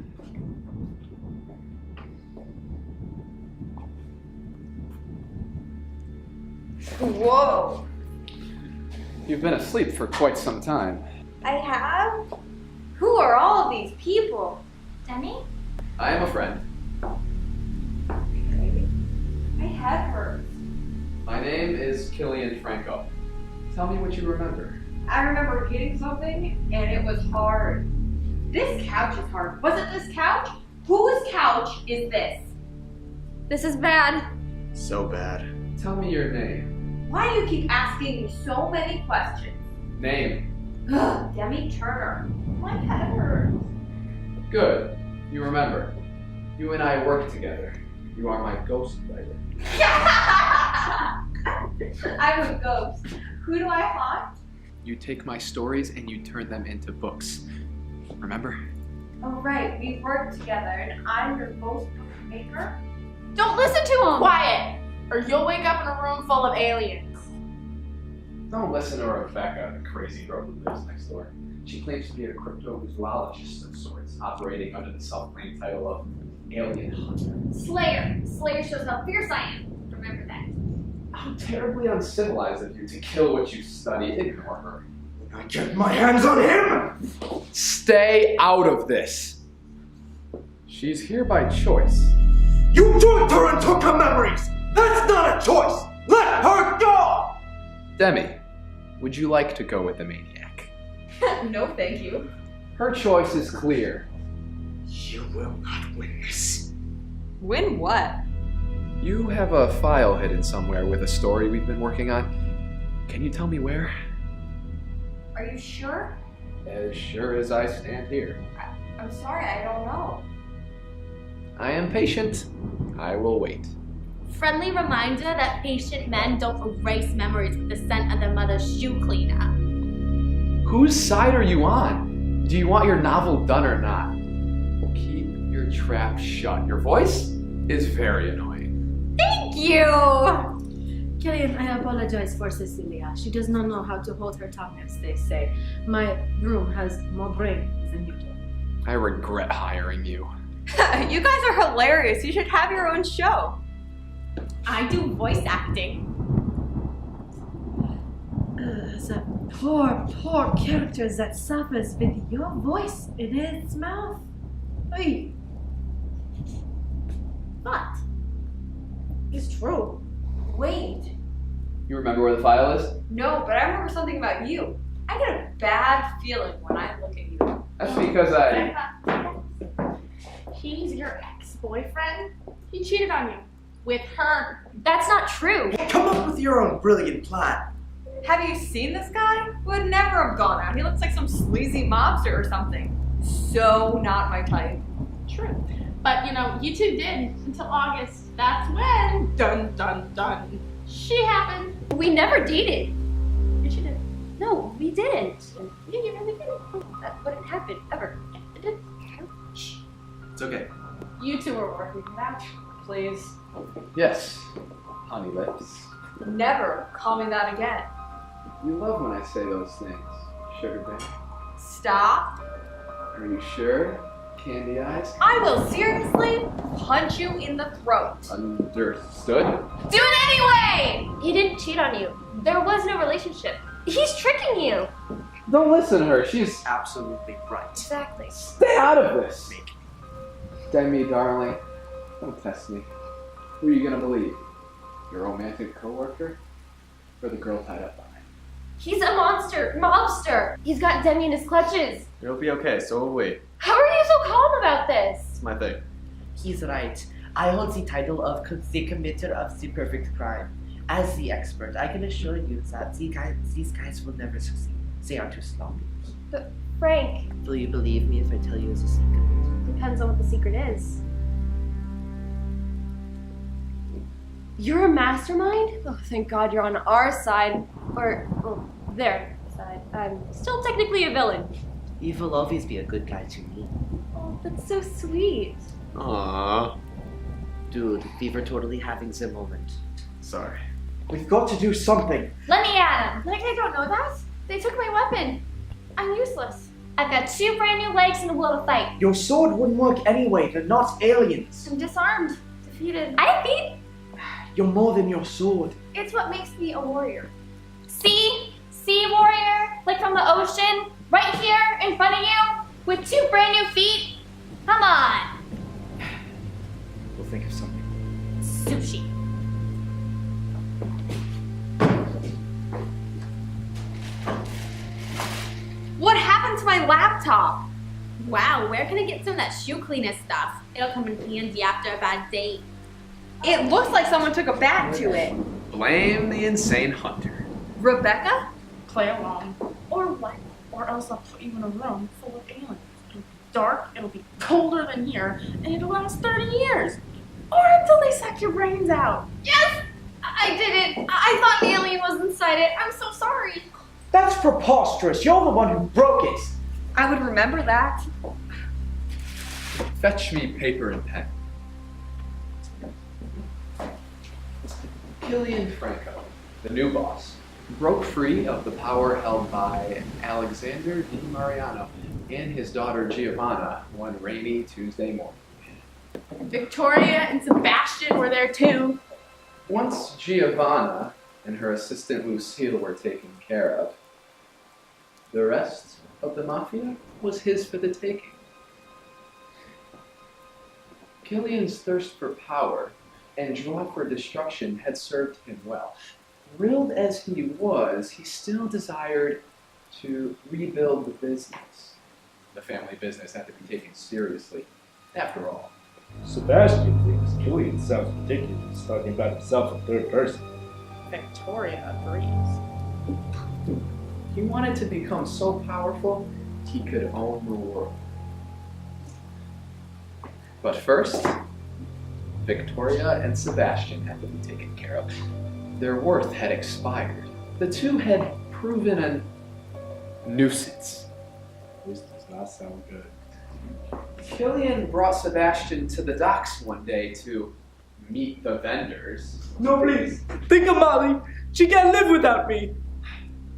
Whoa. You've been asleep for quite some time. I have? Who are all of these people? Demi? I am a friend. I had her. My name is Killian Franco. Tell me what you remember. I remember hitting something, and it was hard. This couch is hard. Was it this couch? Whose couch is this? This is bad. So bad. Tell me your name. Why do you keep asking me so many questions? Name. Demi Turner. My head hurts. Good. You remember. You and I work together. You are my ghost writer. I'm a ghost. Who do I haunt? You take my stories and you turn them into books. Remember? Oh, right. We work together, and I'm your ghost book maker. Don't listen to him! Quiet, or you'll wake up in a room full of aliens. Don't listen to Rebecca, the crazy girl who lives next door. She claims to be a cryptozoologist of sorts, operating under the self-claimed title of Alien Hunter. Slayer. Slayer shows how fierce I am. Remember that. How terribly uncivilized of you to kill what you study. Ignore her. When I get my hands on him! Stay out of this. She's here by choice. You joined her and took her memories! That's not a choice! Let her go! Demi, would you like to go with the maniac? No, thank you. Her choice is clear. You will not win this. Win what? You have a file hidden somewhere with a story we've been working on. Can you tell me where? Are you sure? As sure as I stand here. I'm sorry, I don't know. I am patient. I will wait. Friendly reminder that patient men don't erase memories with the scent of their mother's shoe cleaner. Whose side are you on? Do you want your novel done or not? Keep your trap shut. Your voice is very annoying. Thank you! Killian, I apologize for Cecilia. She does not know how to hold her tongue, as they say. My room has more brains than you do. I regret hiring you. You guys are hilarious. You should have your own show. I do voice acting. The poor character that suffers with your voice in its mouth. Hey. What? It's true. Wait. You remember where the file is? No, but I remember something about you. I get a bad feeling when I look at you. That's because I... He's your ex-boyfriend? He cheated on you. With her. That's not true. Come up with your own brilliant plan. Have you seen this guy? Would never have gone out. He looks like some sleazy mobster or something. So not my type. True. But, you two did until August. That's when, dun dun dun, she happened. We never dated. Yes, you did. No, we didn't. Yeah, you really did. That wouldn't happen, ever. It did. Shh. It's okay. You two are working it out. Please. Yes, honey lips. Never call me that again. You love when I say those things, sugar bear. Stop. Are you sure? Candy eyes? I will seriously punch you in the throat. Understood. Do it anyway! He didn't cheat on you. There was no relationship. He's tricking you. Don't listen to her. She's Absolutely right. Exactly. Stay out of this. Demi, darling, don't test me. Who are you gonna believe? Your romantic coworker, or the girl tied up behind? He's a mobster. He's got Demi in his clutches. It'll be okay, so will we. How are you so calm about this? It's my thing. He's right. I hold the title of the committer of the perfect crime. As the expert, I can assure you that these guys will never succeed. They are too sloppy. But Frank, Will you believe me if I tell you it's a secret? depends on what the secret is. You're a mastermind? Oh, thank God you're on our side. Or, their side. I'm still technically a villain. He will always be a good guy to me. Oh, that's so sweet. Aww. Dude, we were totally having the moment. Sorry. We've got to do something. Let me at him. Like I don't know that. They took my weapon. I'm useless. I've got 2 brand new legs and a will to fight. Your sword wouldn't work anyway. They're not aliens. I'm disarmed. Defeated. I defeat. You're more than your sword. It's what makes me a warrior. See? Sea warrior? Like from the ocean? Right here in front of you? With 2 brand new feet? Come on. We'll think of something. Sushi. laptop. Wow, where can I get some of that shoe cleaner stuff? It'll come in handy after a bad date. It looks like someone took a bat to it. Blame the insane hunter. Rebecca? Play along. Or what? Or else I'll put you in a room full of aliens. It'll be dark, it'll be colder than here, and it'll last 30 years. Or until they suck your brains out. Yes! I did it! I thought an alien was inside it. I'm so sorry. That's preposterous. You're the one who broke it. I would remember that. Fetch me paper and pen. Killian Franco, the new boss, broke free of the power held by Alexander Di Mariano and his daughter Giovanna one rainy Tuesday morning. Victoria and Sebastian were there too. Once Giovanna and her assistant Lucille were taken care of, the rest of the mafia was his for the taking. Killian's thirst for power and draw for destruction had served him well. Thrilled as he was, he still desired to rebuild the business. The family business had to be taken seriously, after all. Sebastian thinks Killian sounds ridiculous, talking about himself in third person. Victoria agrees. He wanted to become so powerful, he could own the world. But first, Victoria and Sebastian had to be taken care of. Their worth had expired. The two had proven a nuisance. This does not sound good. Killian brought Sebastian to the docks one day to meet the vendors. No, please. Think of Molly. She can't live without me.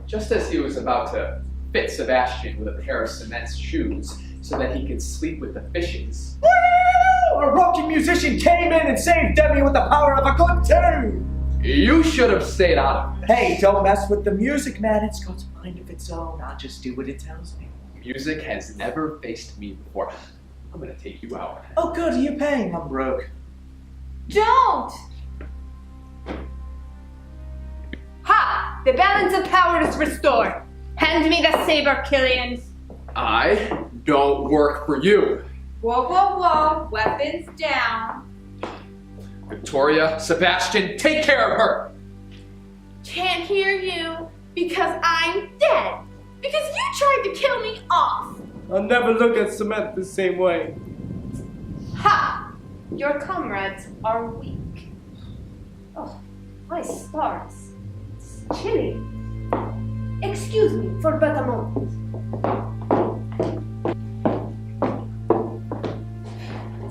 Just as he was about to fit Sebastian with a pair of cement shoes so that he could sleep with the fishes, A rocky musician came in and saved Demi with the power of a good tune. you should have stayed out of it. Hey, don't mess with the music, man. It's got a mind of its own. I'll just do what it tells me. Music has never faced me before. I'm gonna take you out. Oh, good. Are you paying? I'm broke. Don't! Ha! The balance of power is restored. Hand me the saber, Killian. I don't work for you. Whoa, whoa, whoa. Weapons down. Victoria, Sebastian, take care of her. Can't hear you because I'm dead. Because you tried to kill me off. I'll never look at cement the same way. Ha! Your comrades are weak. Oh, my stars. It's chilly. Excuse me for but a moment.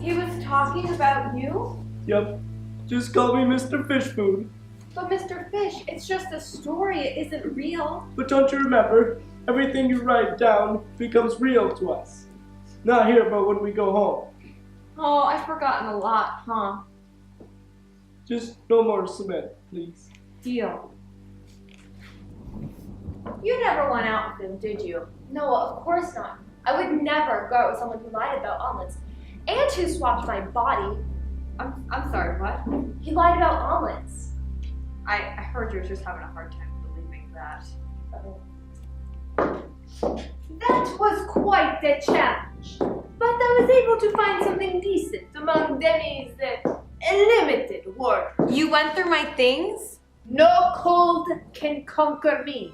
He was talking about you? Yep. Just call me Mr. Fish Food. But Mr. Fish, it's just a story. It isn't real. But don't you remember? Everything you write down becomes real to us. Not here, but when we go home. Oh, I've forgotten a lot, huh? Just no more cement, please. Deal. You never went out with him, did you? No, of course not. I would never go out with someone who lied about omelets and who swapped my body. I'm sorry, what? He lied about omelets. I heard you were just having a hard time believing that. That was quite the challenge. But I was able to find something decent among Demi's limited work. You went through my things? No cold can conquer me.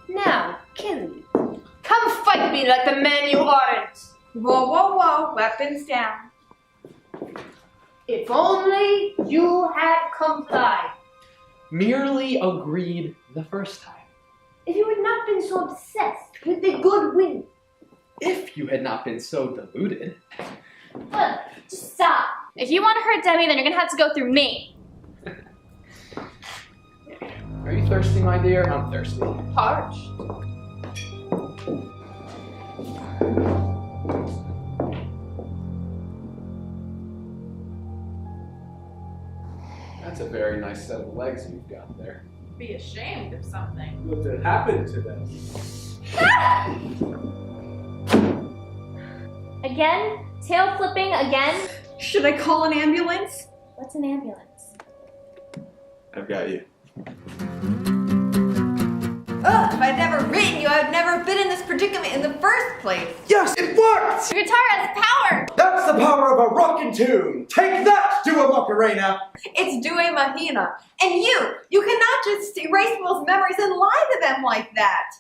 Now, kill me. Come fight me like the man you aren't. Whoa, whoa, whoa. Weapons down. If only you had complied. Merely agreed the first time. If you had not been so obsessed with the good win. If you had not been so deluded. Look, just stop. If you want to hurt Demi, then you're going to have to go through me. Are you thirsty, my dear? I'm thirsty. Parched. That's a very nice set of legs you've got there. Be ashamed of something. What did happen to them? Again? Tail flipping again? Should I call an ambulance? What's an ambulance? I've got you. Ugh, if I'd never written you, I'd never been in this predicament in the first place. Yes, it worked! Your guitar has power! That's the power of a rockin' tune! Take that, Dua Macarena! It's Due Mahina. And you cannot just erase people's memories and lie to them like that.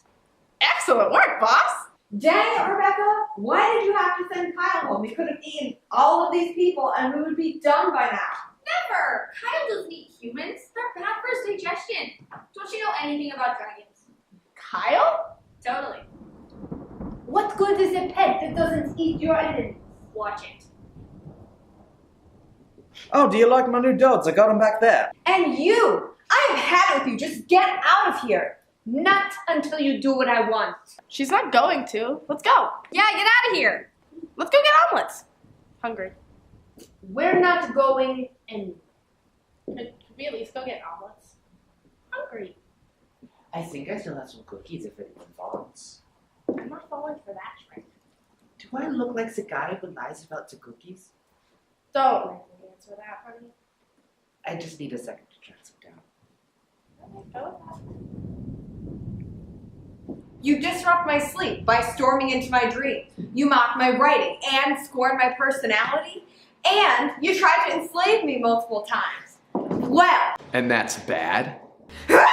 Excellent work, boss. Dang it, Rebecca. Why did you have to send Kyle home? We could have eaten all of these people and we would be done by now. Never! Kyle doesn't eat humans. They're bad for his digestion. Don't you know anything about dragons? Kyle? Totally. What good is a pet that doesn't eat your enemies? Watch it. Oh, do you like my new duds? I got them back there. And you! I have had it with you. Just get out of here. Not until you do what I want. She's not going to. Let's go. Yeah, get out of here. Let's go get omelets. Hungry. We're not going anywhere. Could we at least go get omelets? Hungry. I think I still have some cookies if anyone wants. I'm not falling for that trick. Do I look like the guy who lies about the cookies? Don't let me answer that, honey. I just need a second to track them down. Go with that. You disrupt my sleep by storming into my dream. You mock my writing and scorn my personality. And you tried to enslave me multiple times. Well. And that's bad? Don't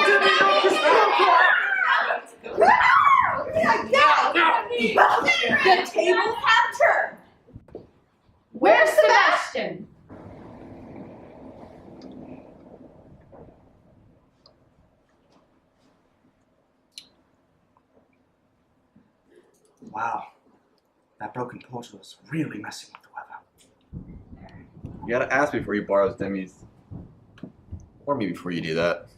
give me no The tables have turned. Where's Sebastian? Wow. That broken portal is really messing with the weather. You gotta ask before you borrow Demi's. Or maybe before you do that.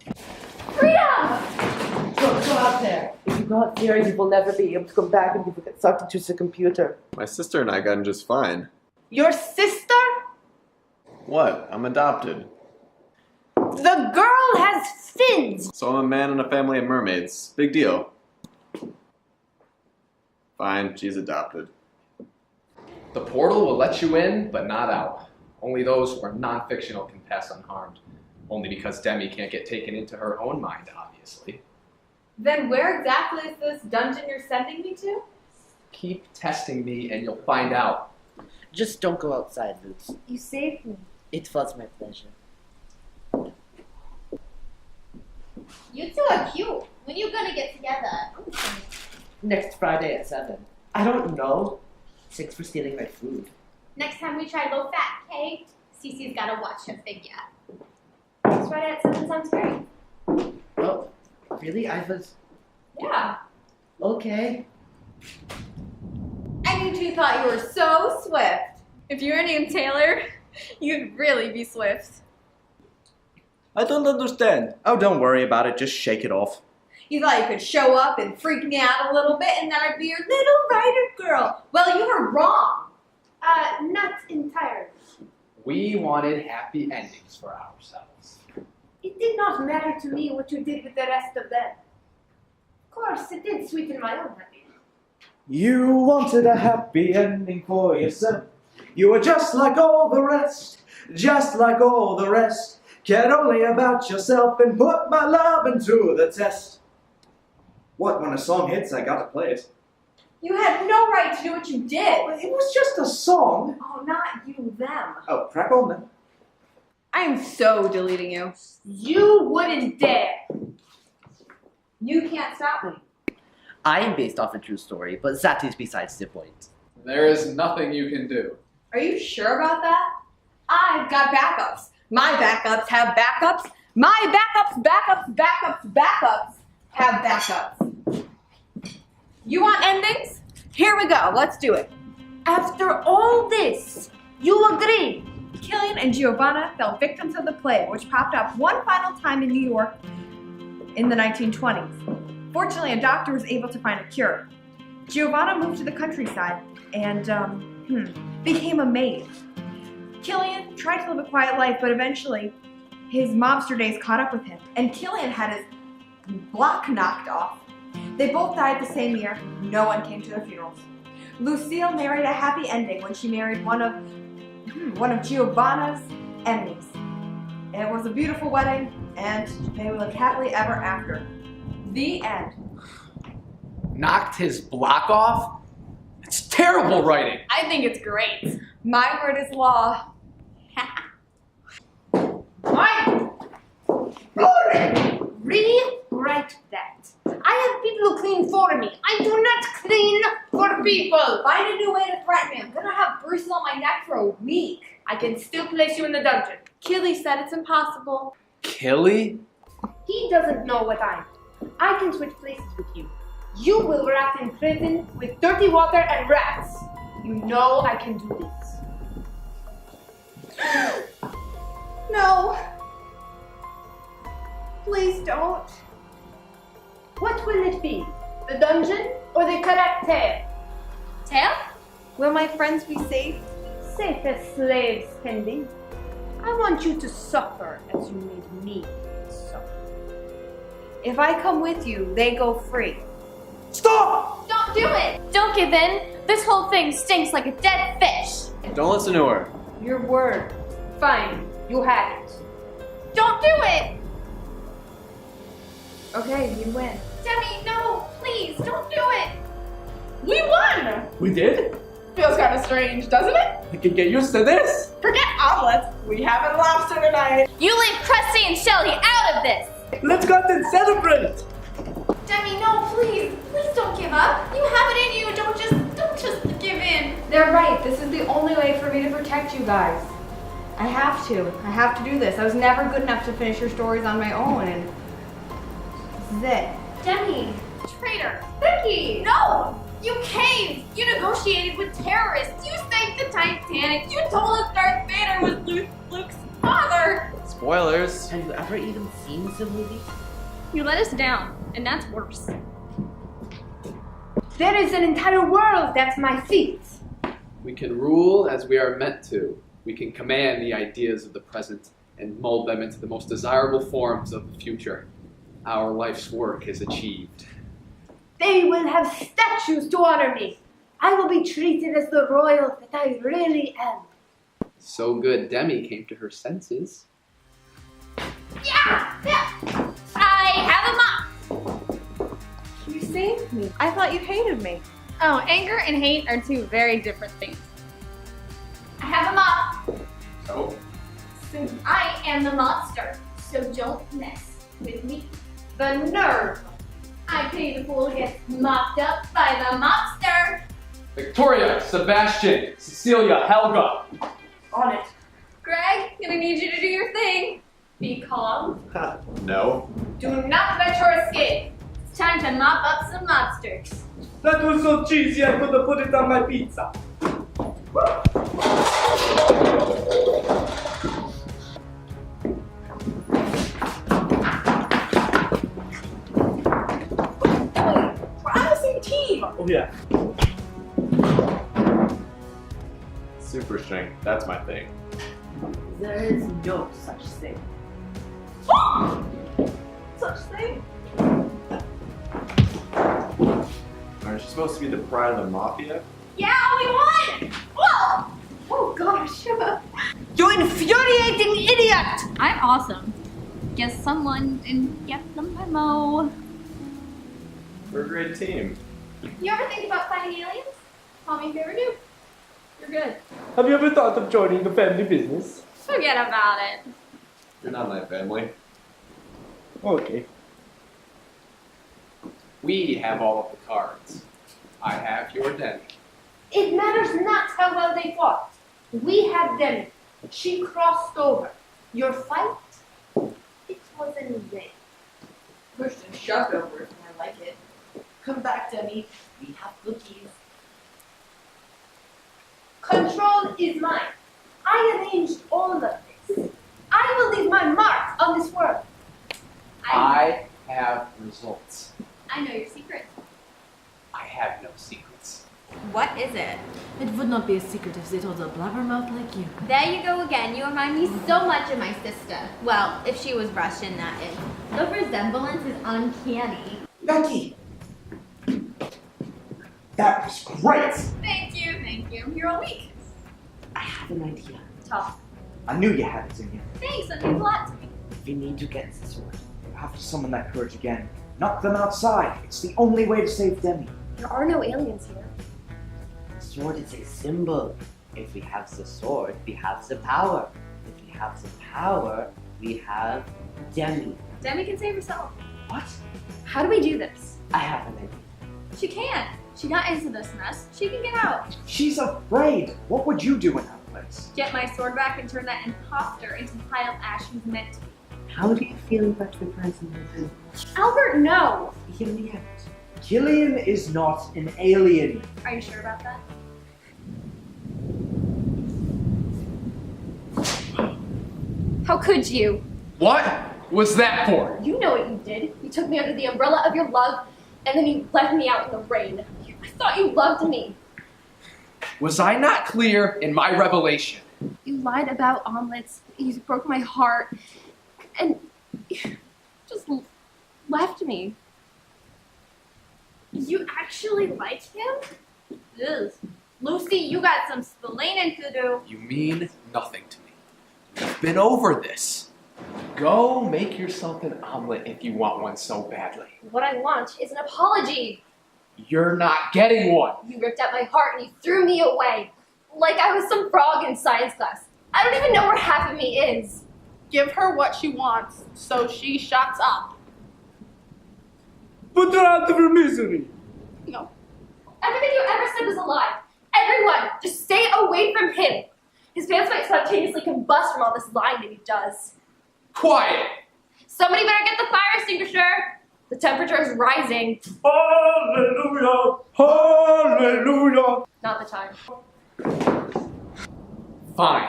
Don't go out there. If you go out there, you will never be able to come back and you will get sucked into the computer. My sister and I got in just fine. Your sister? What? I'm adopted. The girl has fins. So I'm a man in a family of mermaids. Big deal. Fine, she's adopted. The portal will let you in, but not out. Only those who are non-fictional can pass unharmed. Only because Demi can't get taken into her own mind, obviously. Then where exactly is this dungeon you're sending me to? Keep testing me and you'll find out. Just don't go outside, Luz. You saved me. It was my pleasure. You two are cute. When you gonna get together? Next Friday at 7. I don't know. Thanks for stealing my food. Next time we try low-fat cake, Cece's gotta watch her figure. Next Friday at 7 sounds great. Oh, really? I was... Yeah. Okay. And you two thought you were so swift. If you were named Taylor, you'd really be swift. I don't understand. Oh, don't worry about it. Just shake it off. You thought you could show up and freak me out a little bit and that I'd be your little writer girl. Well, you were wrong. Not entirely. We wanted happy endings for ourselves. It did not matter to me what you did with the rest of them. Of course, it did sweeten my own happiness. You wanted a happy ending for yourself. You were just like all the rest. Just like all the rest. Cared only about yourself and put my love into the test. What, when a song hits, I got to play it. You had no right to do what you did. It was just a song. Oh, not you, them. Oh, crack on then. I am so deleting you. You wouldn't dare. You can't stop me. I am based off a true story, but that is besides the point. There is nothing you can do. Are you sure about that? I've got backups. My backups have backups. My backups have backups. You want endings? Here we go. Let's do it. After all this, you agree? Killian and Giovanna fell victims of the plague, which popped up one final time in New York in the 1920s. Fortunately, a doctor was able to find a cure. Giovanna moved to the countryside and became a maid. Killian tried to live a quiet life, but eventually his mobster days caught up with him, and Killian had his block knocked off. They both died the same year. No one came to their funerals. Lucille married a happy ending when she married one of Giovanna's enemies. It was a beautiful wedding, and they lived happily ever after. The end. Knocked his block off? It's terrible writing. I think it's great. My word is law. Rewrite that. I have people who clean for me. I do not clean for people. Find a new way to threaten me. I'm gonna have bruises on my neck for a week. I can still place you in the dungeon. Killy said it's impossible. Killy? He doesn't know what I am. I can switch places with you. You will rot in prison with dirty water and rats. You know I can do this. No. Please don't. What will it be? The dungeon or the character? Tail? Will my friends be safe? Safe as slaves can be. I want you to suffer as you made me suffer. If I come with you, they go free. Stop! Don't do it! Don't give in. This whole thing stinks like a dead fish. Don't listen to her. Your word. Fine, you have it. Don't do it! Okay, you win. Demi, no! Please, don't do it! We won! We did? Feels kind of strange, doesn't it? I can get used to this. Forget omelets. We having lobster tonight. You leave Krusty and Shelly out of this. Let's go out and celebrate. Demi, no, please. Please don't give up. You have it in you. Don't just give in. They're right. This is the only way for me to protect you guys. I have to. I have to do this. I was never good enough to finish your stories on my own, and this is it. Demi, traitor. Vicky, no! You caved. You negotiated with terrorists. You sank the Titanic. You told us Darth Vader was Luke's father. Spoilers. Have you ever even seen the movie? You let us down, and that's worse. There is an entire world at my feet. We can rule as we are meant to. We can command the ideas of the present and mold them into the most desirable forms of the future. Our life's work is achieved. They will have statues to honor me. I will be treated as the royal that I really am. So good, Demi came to her senses. Yeah! I have a mop. You saved me. I thought you hated me. Oh, anger and hate are two very different things. I have a mop. So? So I am the monster. So don't mess with me. The nerve. I pity the fool who gets mopped up by the mobster. Victoria, Sebastian, Cecilia, Helga. On it. Greg, gonna need you to do your thing. Be calm. No. Do not let her escape. It's time to mop up some mobsters. That was so cheesy, I could have put it on my pizza. We're on the same team. Oh yeah. Super strength. That's my thing. There is no such thing. Such thing? Aren't you supposed to be the pride of the mafia? Yeah, we won! Whoa! Oh gosh. You infuriating idiot! I'm awesome. Guess someone didn't get the memo. We're a great team. You ever think about finding aliens? Call me if you ever do. You're good. Have you ever thought of joining the family business? Forget about it. You're not my family. Okay. We have all of the cards. I have your Demi. It matters not how well they fought. We had Demi. She crossed over. Your fight? It was in vain. Pushed and shoved over it, and I like it. Come back, Demi. We have cookies. Control is mine. I arranged all of this. I will leave my mark on this world. I have results. I know your secret. I have no secrets. What is it? It would not be a secret if they told a blabbermouth like you. There you go again. You remind me so much of my sister. Well, if she was Russian, that is. The resemblance is uncanny. Becky! That was great! Thank you. You're all weak. I have an idea. Tough. I knew you had it in you. Thanks, that means a lot to me. If you need to get the sword, You have to summon that courage again. Knock them outside. It's the only way to save Demi. There are no aliens here. the sword is a symbol. If we have the sword, we have the power. If we have the power, we have Demi. Demi can save herself. What? How do we do this? I have an idea. She can. She got into this mess. She can get out. She's afraid. What would you do in her place? Get my sword back and turn that imposter into the pile of ash she's meant to be. How do you feel about reprising the film? Albert, no! Hear me out. Killian is not an alien. Are you sure about that? How could you? What was that for? You know what you did. You took me under the umbrella of your love, and then you left me out in the rain. I thought you loved me. Was I not clear in my revelation? You lied about omelets. You broke my heart, and you just left me. You actually like him? Ugh. Lucy, you got some splaining to do. You mean nothing to me. We've been over this. Go make yourself an omelet if you want one so badly. What I want is an apology. You're not getting one. You ripped out my heart and you threw me away. Like I was some frog in science class. I don't even know where half of me is. Give her what she wants, so she shuts up. Put her out of her misery. No. Everything you ever said was a lie. Everyone, just stay away from him. His pants might spontaneously combust from all this lying that he does. Quiet. Somebody better get the fire extinguisher. The temperature is rising. Hallelujah! Hallelujah! Not the time. Fine.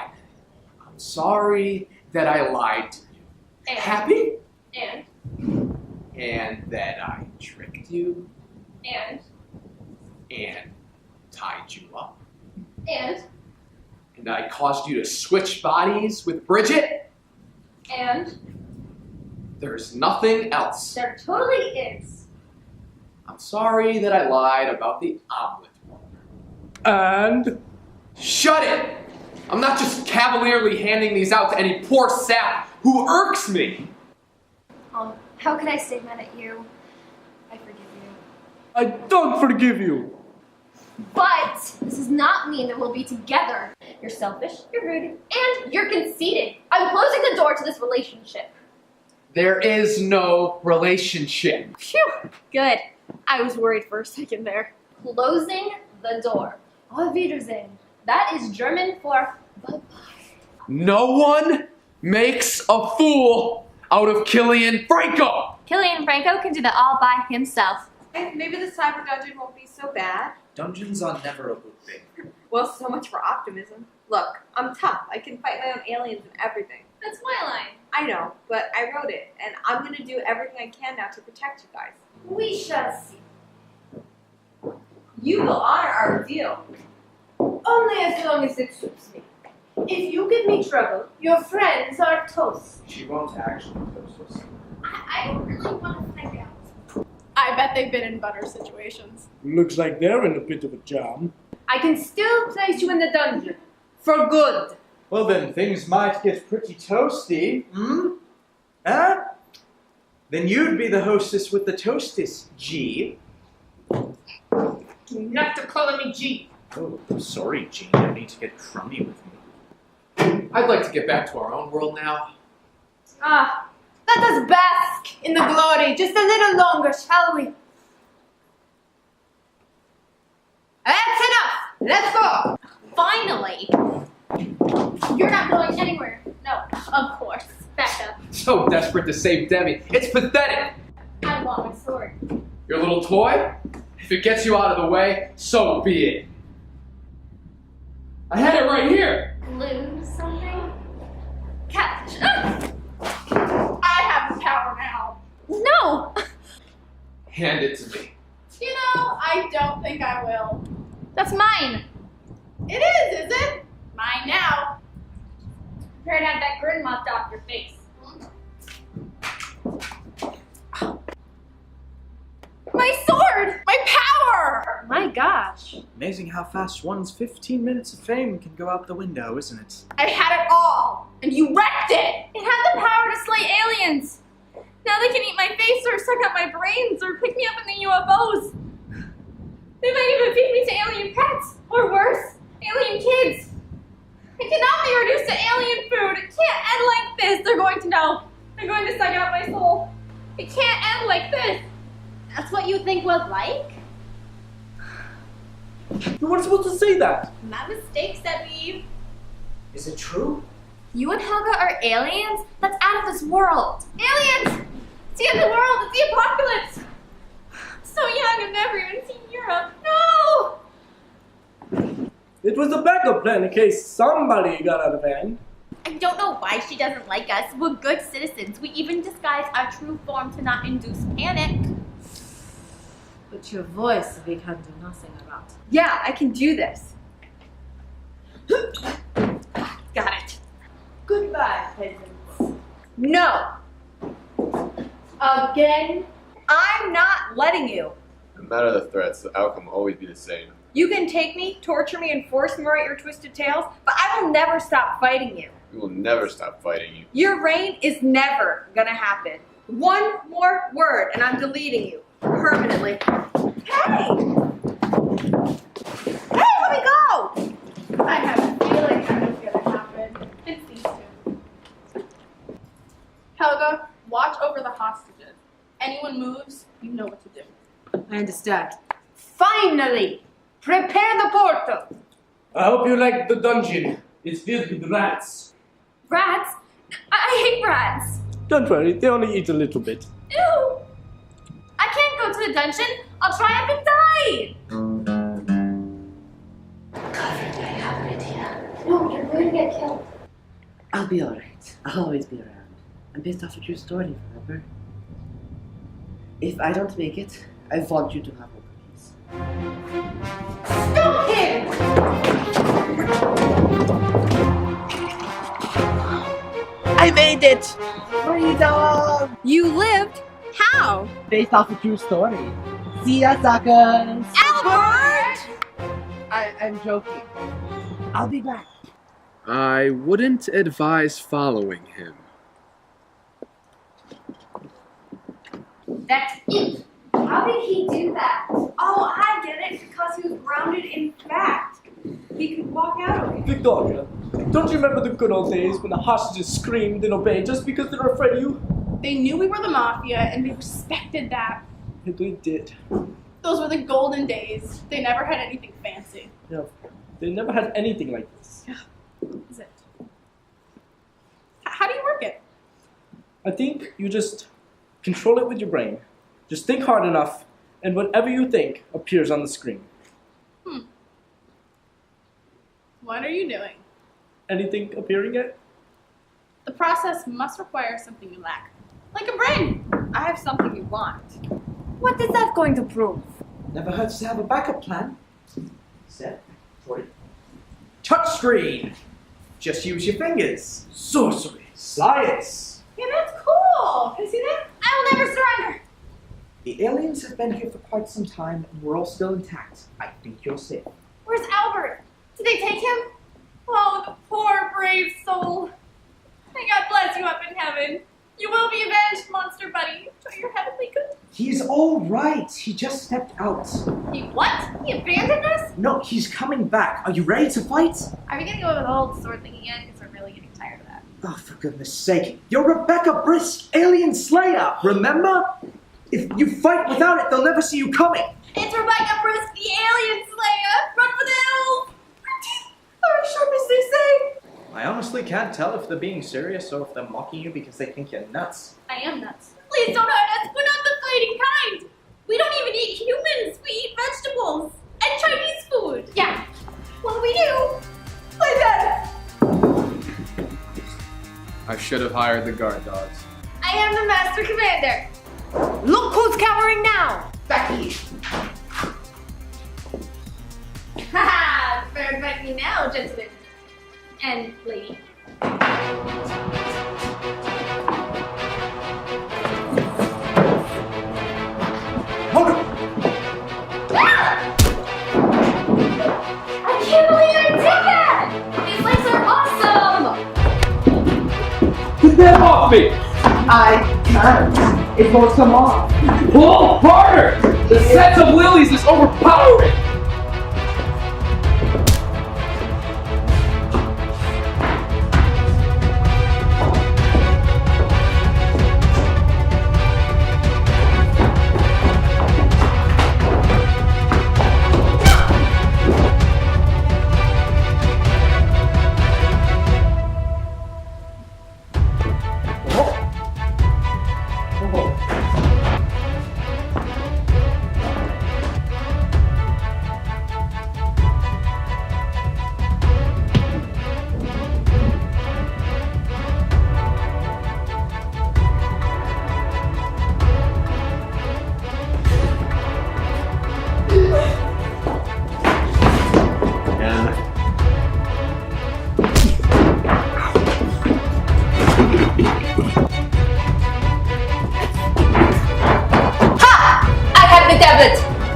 I'm sorry that I lied to you. And, Happy? And that I tricked you and tied you up. and And I caused you to switch bodies with Bridget. and There's nothing else. there totally is. I'm sorry that I lied about the omelet. And? Shut it! I'm not just cavalierly handing these out to any poor sap who irks me. How could I stay mad at you? I forgive you. I don't forgive you. But this does not mean that we'll be together. You're selfish, you're rude, and you're conceited. I'm closing the door to this relationship. There is no relationship. Phew, good. I was worried for a second there. Closing the door. Auf Wiedersehen. That is German for bye-bye. No one makes a fool out of Killian Franco. Killian Franco can do that all by himself. Maybe the cyber dungeon won't be so bad. Dungeons are never a good thing. Well, so much for optimism. Look, I'm tough. I can fight my own aliens and everything. That's my line. I know, but I wrote it, and I'm gonna do everything I can now to protect you guys. We shall see. You will honor our deal. Only as long as it suits me. If you give me trouble, your friends are toast. She won't actually toast us. I don't really want to find out. I bet they've been in better situations. Looks like they're in a bit of a jam. I can still place you in the dungeon. For good. Well then, things might get pretty toasty. Huh? Then you'd be the hostess with the toastest, G. Not to calling me G. Oh, sorry, G. You need to get crummy with me. I'd like to get back to our own world now. Ah, let us bask in the glory just a little longer, shall we? That's enough! Let's go! Finally! You're not going anywhere. No, of course. Back up. So desperate to save Demi. It's pathetic. I want my sword. Your little toy? If it gets you out of the way, so be it. I had it right here. Glue something? Catch. I have the power now. No! Hand it to me. You know, I don't think I will. That's mine. It is it? Mine now. Prepare to have that grin mopped off your face. My sword! My power! My gosh. Amazing how fast one's 15 minutes of fame can go out the window, isn't it? I had it all, and you wrecked it! It had the power to slay aliens. Now they can eat my face or suck out my brains or pick me up in the UFOs. They might even feed me to alien pets, or worse, alien kids. I cannot be reduced to alien food. It can't end like this. They're going to know. They're going to suck out my soul. It can't end like this. That's what you think we're like? You weren't supposed to say that. My mistake, Sebby. Is it true? You and Helga are aliens? That's out of this world. Aliens! It's the end of the world. It's the apocalypse. I'm so young. I've never even seen Europe. No! It was a backup plan in case somebody got out of hand. I don't know why she doesn't like us. We're good citizens. We even disguise our true form to not induce panic. But your voice we can do nothing about. Yeah, I can do this. Got it. Goodbye, peasants. No, Again? I'm not letting you. No matter the threats, the outcome will always be the same. You can take me, torture me, and force me right your twisted tails, but I will never stop fighting you. We will never stop fighting you. Your reign is never gonna happen. One more word, and I'm deleting you. Permanently. Hey! Hey, let me go! I have a feeling that was gonna happen. It's these two. Helga, watch over the hostages. Anyone moves, you know what to do. I understand. Finally! Prepare the portal! I hope you like the dungeon. It's filled with rats. Rats? I hate rats. Don't worry, they only eat a little bit. Ew! I can't go to the dungeon. I'll try up and die. Covered, I have an idea. No, you're going to get killed. I'll be alright. I'll always be around. I'm based off a true story, remember? If I don't make it, I want you to have more cookies. Stop him! I made it! Freedom! You lived? How? Based off a true story. See ya, suckers! Albert! I'm joking. I'll be back. I wouldn't advise following him. That's it. How did he do that? Oh, I get it. Because he was grounded in fact. He could walk out of it. Victoria, don't you remember the good old days when the hostages screamed and obeyed just because they were afraid of you? They knew we were the mafia and they respected that. And they did. Those were the golden days. They never had anything fancy. Yeah, they never had anything like this. Is it? How do you work it? I think you just control it with your brain. Just think hard enough, and whatever you think appears on the screen. What are you doing? Anything appearing yet? The process must require something you lack. Like a brain. I have something you want. What is that going to prove? Never hurts to have a backup plan. Set, 40. Touchscreen! Just use your fingers. Sorcery. Science. Yeah, that's cool. Can I see that? I will never surrender. The aliens have been here for quite some time and we're all still intact. I think you're safe. Where's Albert? Did they take him? Oh, the poor brave soul. May God bless you up in heaven. You will be avenged, monster buddy. Show your heavenly good. He's all right. He just stepped out. He what? He abandoned us? No, he's coming back. Are you ready to fight? Are we gonna go with the whole sword thing again? Because we're really getting tired of that. Oh, for goodness sake. You're Rebecca Brisk, alien slayer, remember? If you fight without it, they'll never see you coming. It's Rebecca Brisk, the alien slayer! Run for the hills! Our teeth are as sharp as they say! I honestly can't tell if they're being serious or if they're mocking you because they think you're nuts. I am nuts. Please don't hurt us! We're not the fighting kind! We don't even eat humans! We eat vegetables! And Chinese food! Yeah. What we do? Play dead! I should have hired the guard dogs. I am the master commander! Look who's cowering now! Becky! Haha! Fair fight me now, gentlemen. And lady. Hold it! Ah! off me! I can't. It won't come off. Pull harder! The sense of lilies is overpowering!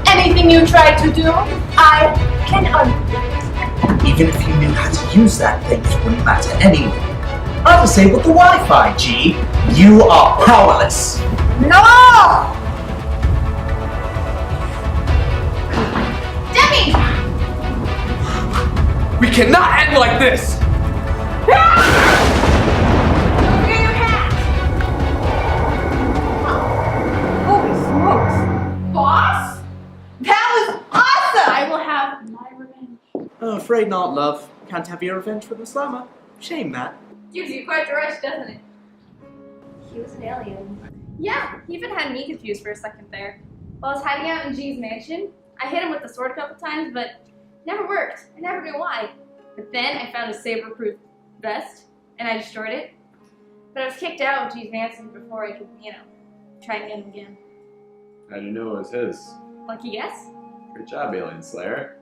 Anything you try to do, I can undo. Even if you knew how to use that thing, it wouldn't matter anyway. I disabled the Wi-Fi, G. You are powerless. No! Demi! We cannot end like this! Holy smokes! Boss? That was awesome! I will have my revenge. Afraid not, love. Can't have your revenge for the slammer. Shame that. Gives you quite the rush, doesn't it? He was an alien. Yeah, he even had me confused for a second there. While I was hiding out in G's mansion, I hit him with the sword a couple times, but it never worked. I never knew why. But then I found a saber-proof vest, and I destroyed it. But I was kicked out of G's mansion before I could, try and get him again. How do you know it was his? Lucky guess? Good job, Alien Slayer.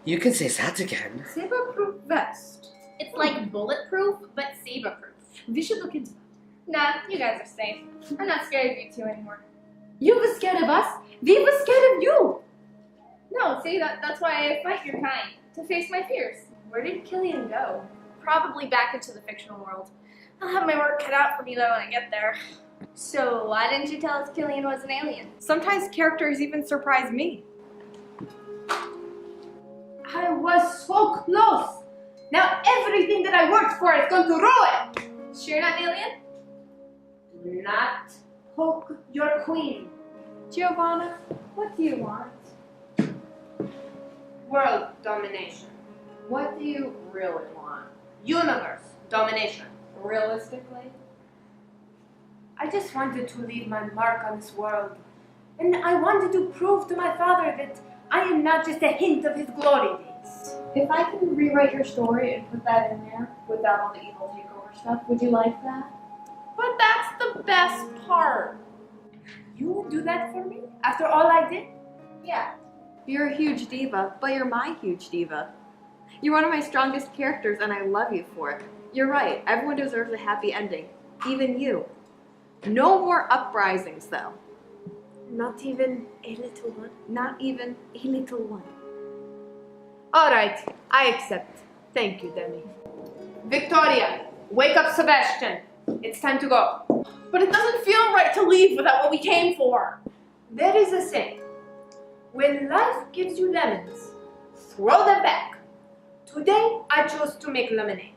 You can say that again. Saber-proof vest. It's like bulletproof, but saber-proof. We should look into that. Nah, you guys are safe. I'm not scared of you two anymore. You were scared of us? We were scared of you! No, see, that's why I fight your kind. To face my fears. Where did Killian go? Probably back into the fictional world. I'll have my work cut out for me though when I get there. So why didn't you tell us Killian was an alien? Sometimes characters even surprise me. I was so close. Now everything that I worked for is going to ruin. Sure you're not an alien? Do not poke your queen. Giovanna, what do you want? World domination. What do you really want? Universe domination. Realistically? I just wanted to leave my mark on this world. And I wanted to prove to my father that I am not just a hint of his glory days. If I can rewrite your story and put that in there without all the evil takeover stuff, would you like that? But that's the best part. You will do that for me? After all I did? Yeah. You're a huge diva, but you're my huge diva. You're one of my strongest characters, and I love you for it. You're right. Everyone deserves a happy ending. Even you. No more uprisings, though. Not even a little one? Not even a little one. All right, I accept. Thank you, Demi. Victoria, wake up Sebastian. It's time to go. But it doesn't feel right to leave without what we came for. There is a saying. When life gives you lemons, throw them back. Today, I chose to make lemonade.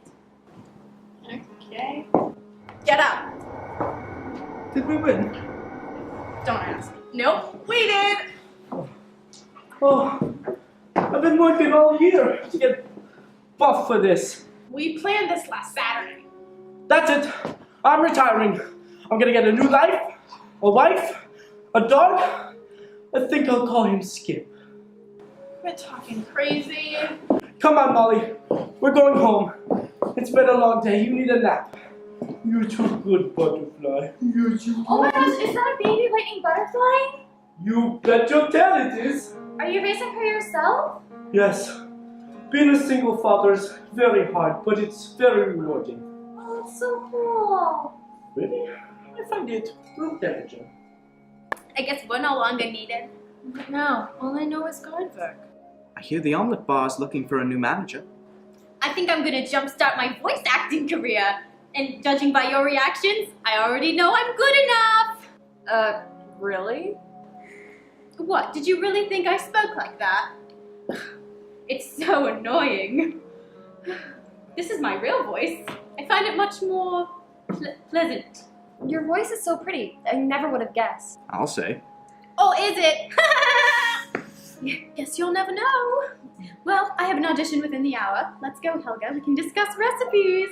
Okay. Get up. Did we win? Don't ask. Nope, we did. Oh, I've been working all year to get buff for this. We planned this last Saturday. That's it. I'm retiring. I'm gonna get a new life, a wife, a dog. I think I'll call him Skip. Quit talking crazy. Come on, Molly. We're going home. It's been a long day. You need a nap. You're too good, butterfly. You're too good. Oh my gosh, is that a baby lightning butterfly? You bet your tail it is. Are you raising her yourself? Yes. Being a single father is very hard, but it's very rewarding. Oh, it's so cool. Really? I find it room temperature. I guess we're no longer needed. But no, all I know is Godberg. I hear the omelet bar is looking for a new manager. I think I'm gonna jumpstart my voice acting career. And judging by your reactions, I already know I'm good enough. Really? What, did you really think I spoke like that? It's so annoying. This is my real voice. I find it much more pleasant. Your voice is so pretty. I never would have guessed. I'll say. Oh, is it? Guess you'll never know. Well, I have an audition within the hour. Let's go, Helga. We can discuss recipes.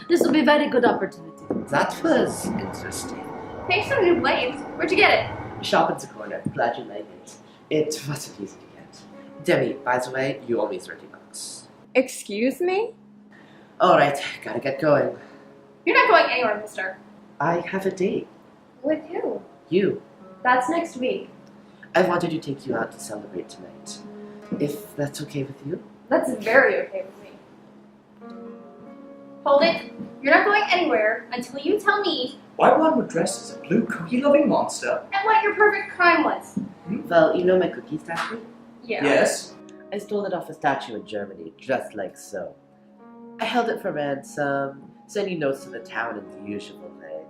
This will be a very good opportunity. That was interesting. Thanks for the new blades. Where'd you get it? Shop in the corner. Glad you like it. It wasn't easy to get. Demi, by the way, you owe me $30. Excuse me? Alright, gotta get going. You're not going anywhere, mister. I have a date. With who? You. That's next week. I wanted to take you out to celebrate tonight. If that's okay with you? That's very okay with me. Hold it. You're not going anywhere until you tell me Why one would dress as a blue cookie-loving monster? and what your perfect crime was. Well, you know my cookie statue? Yeah. Yes. I stole it off a statue in Germany, just like so. I held it for ransom, sending notes to the town in the usual way,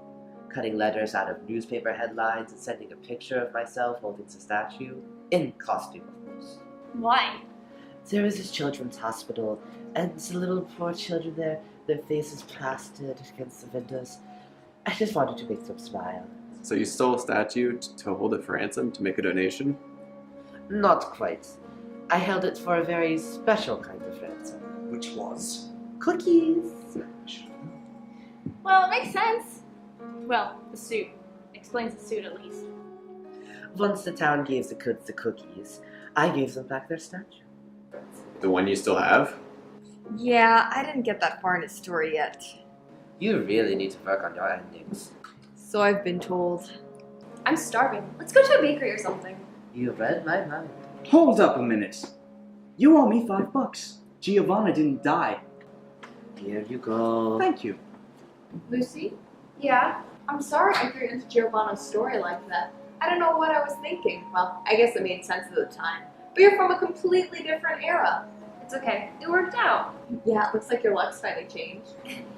cutting letters out of newspaper headlines and sending a picture of myself holding the statue, in costume of course. Why? There was this children's hospital, and the little poor children there, their faces plastered against the windows. I just wanted to make them smile. So you stole a statue to hold it for ransom to make a donation? Not quite. I held it for a very special kind of ransom. Which was? Cookies! Well, it makes sense. Well, the suit. Explains the suit at least. Once the town gave the kids the cookies, I gave them back their statue. The one you still have? Yeah, I didn't get that far in his story yet. You really need to work on your endings. So I've been told. I'm starving. Let's go to a bakery or something. You read my mind. Hold up a minute. You owe me $5. Giovanna didn't die. Here you go. Thank you. Lucy, Yeah? I'm sorry I threw into Giovanna's story like that. I don't know what I was thinking. Well, I guess it made sense at the time. But you're from a completely different era. It's okay. It worked out. Yeah, it looks like your luck's finally changed.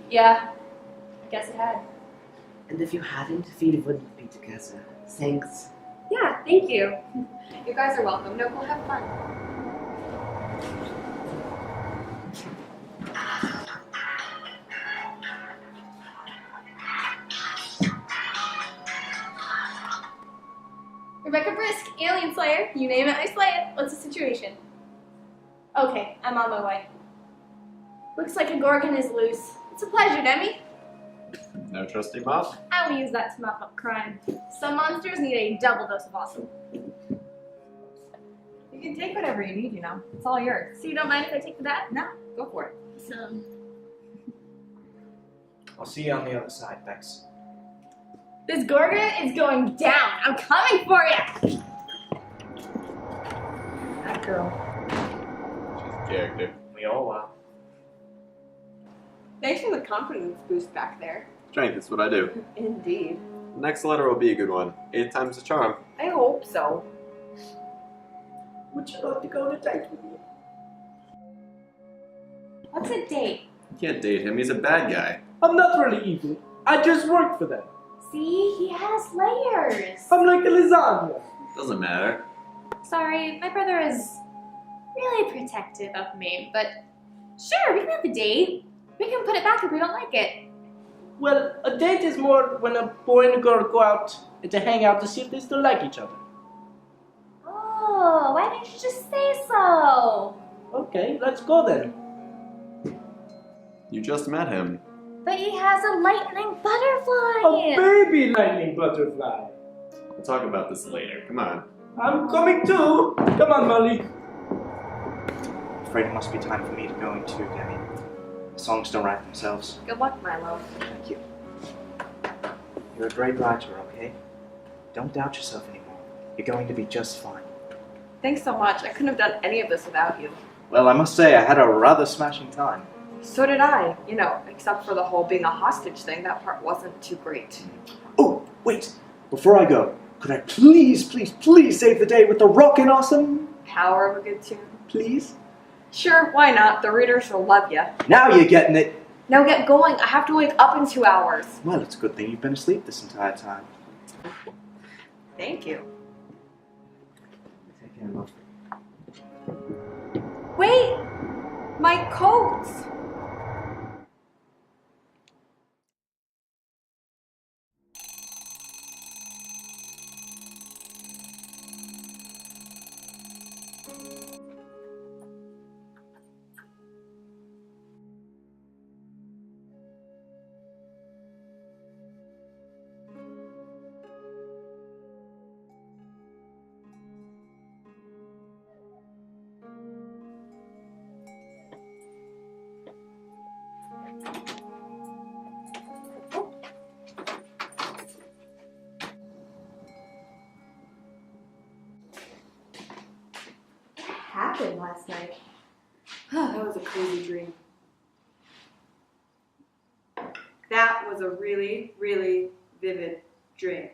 Yeah. I guess it had. And if you hadn't, we wouldn't be together. Thanks. Yeah, thank you. You guys are welcome. No, go have fun. Rebecca Brisk, Alien Slayer. You name it, I slay it. What's the situation? Okay, I'm on my way. Looks like a Gorgon is loose. It's a pleasure, Demi. No trusty mop? I will use that to mop up crime. Some monsters need a double dose of awesome. You can take whatever you need, you know. It's all yours. So you don't mind if I take the bat? No, go for it. Awesome. I'll see you on the other side, Bex. This Gorgon is going down. I'm coming for you. That girl. She's a character. We all are. Thanks for the confidence boost back there. Strength, that's what I do. Indeed. Next letter will be a good one. 8 times the charm. I hope so. Would you like to go on a date with me? What's a date? You can't date him, he's a bad guy. I'm not really evil. I just work for them. See, he has layers. I'm like a lasagna. Doesn't matter. Sorry, my brother is really protective of me, but sure, we can have a date. We can put it back if we don't like it. Well, a date is more when a boy and a girl go out to hang out to see if they still like each other. Oh, why didn't you just say so? Okay, let's go then. You just met him. But he has a lightning butterfly. A baby lightning butterfly. We'll talk about this later. Come on. I'm coming too. Come on, Malik. I'm afraid it must be time for me to go in too, Demi. The songs don't write themselves. Good luck, Milo. Thank you. You're a great writer, okay? Don't doubt yourself anymore. You're going to be just fine. Thanks so much. I couldn't have done any of this without you. Well, I must say I had a rather smashing time. So did I. You know, except for the whole being a hostage thing. That part wasn't too great. Oh, wait! Before I go, could I please save the day with the rockin' awesome? Power of a good tune. Please? Sure, why not? The readers will love you. Now you're getting it. Now get going. I have to wake up in 2 hours. Well, it's a good thing you've been asleep this entire time. Thank you. Take care, love. Wait! My coats! Happened last night? That was a crazy dream. That was a really, really vivid dream.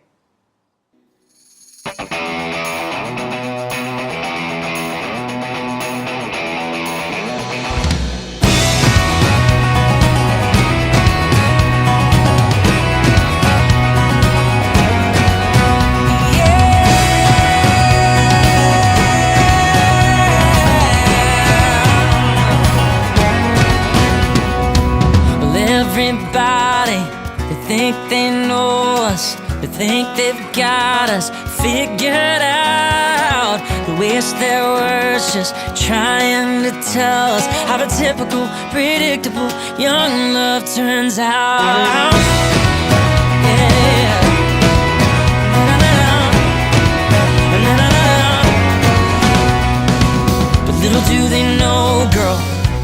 Everybody, they think they know us, they think they've got us figured out. They waste their words just trying to tell us how the typical, predictable young love turns out. Yeah. But little do they know, girl,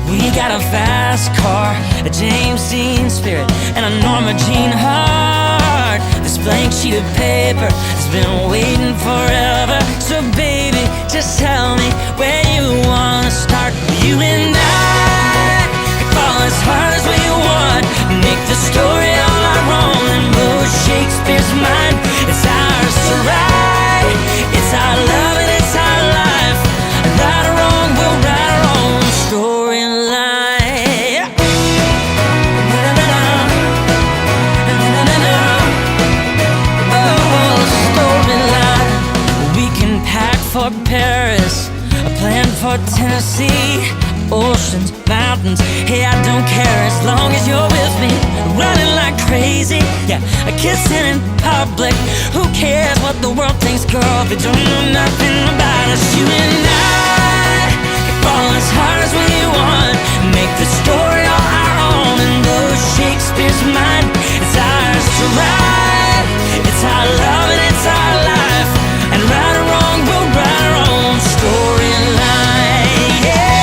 we got a fast car, a James Dean spirit, and a Norma Jean heart. This blank sheet of paper has been waiting forever. So baby, just tell me where you wanna start. You and I could fall as hard as we want, make the story all our own, and blow Shakespeare's mind. It's ours to write, it's our love and it's our life. Right or wrong, we'll write our own storyline. For Paris, a plan for Tennessee, oceans, mountains, hey, I don't care as long as you're with me. Running like crazy, yeah, a kissing in public. Who cares what the world thinks, girl? They don't know nothing about us. You and I can fall as hard as we want, make the story all our own, and blow Shakespeare's mind. It's ours to write, it's our love and it's our life. And right or wrong, we'll write our own storyline, yeah.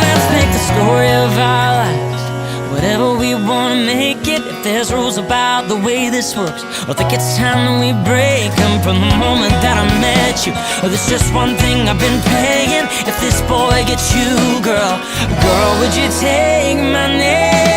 Let's make the story of our lives whatever we wanna make it. If there's rules about the way this works, I think it's time that we break them from the moment that I met you. Or there's just one thing I've been praying. If this boy gets you, girl, would you take my name?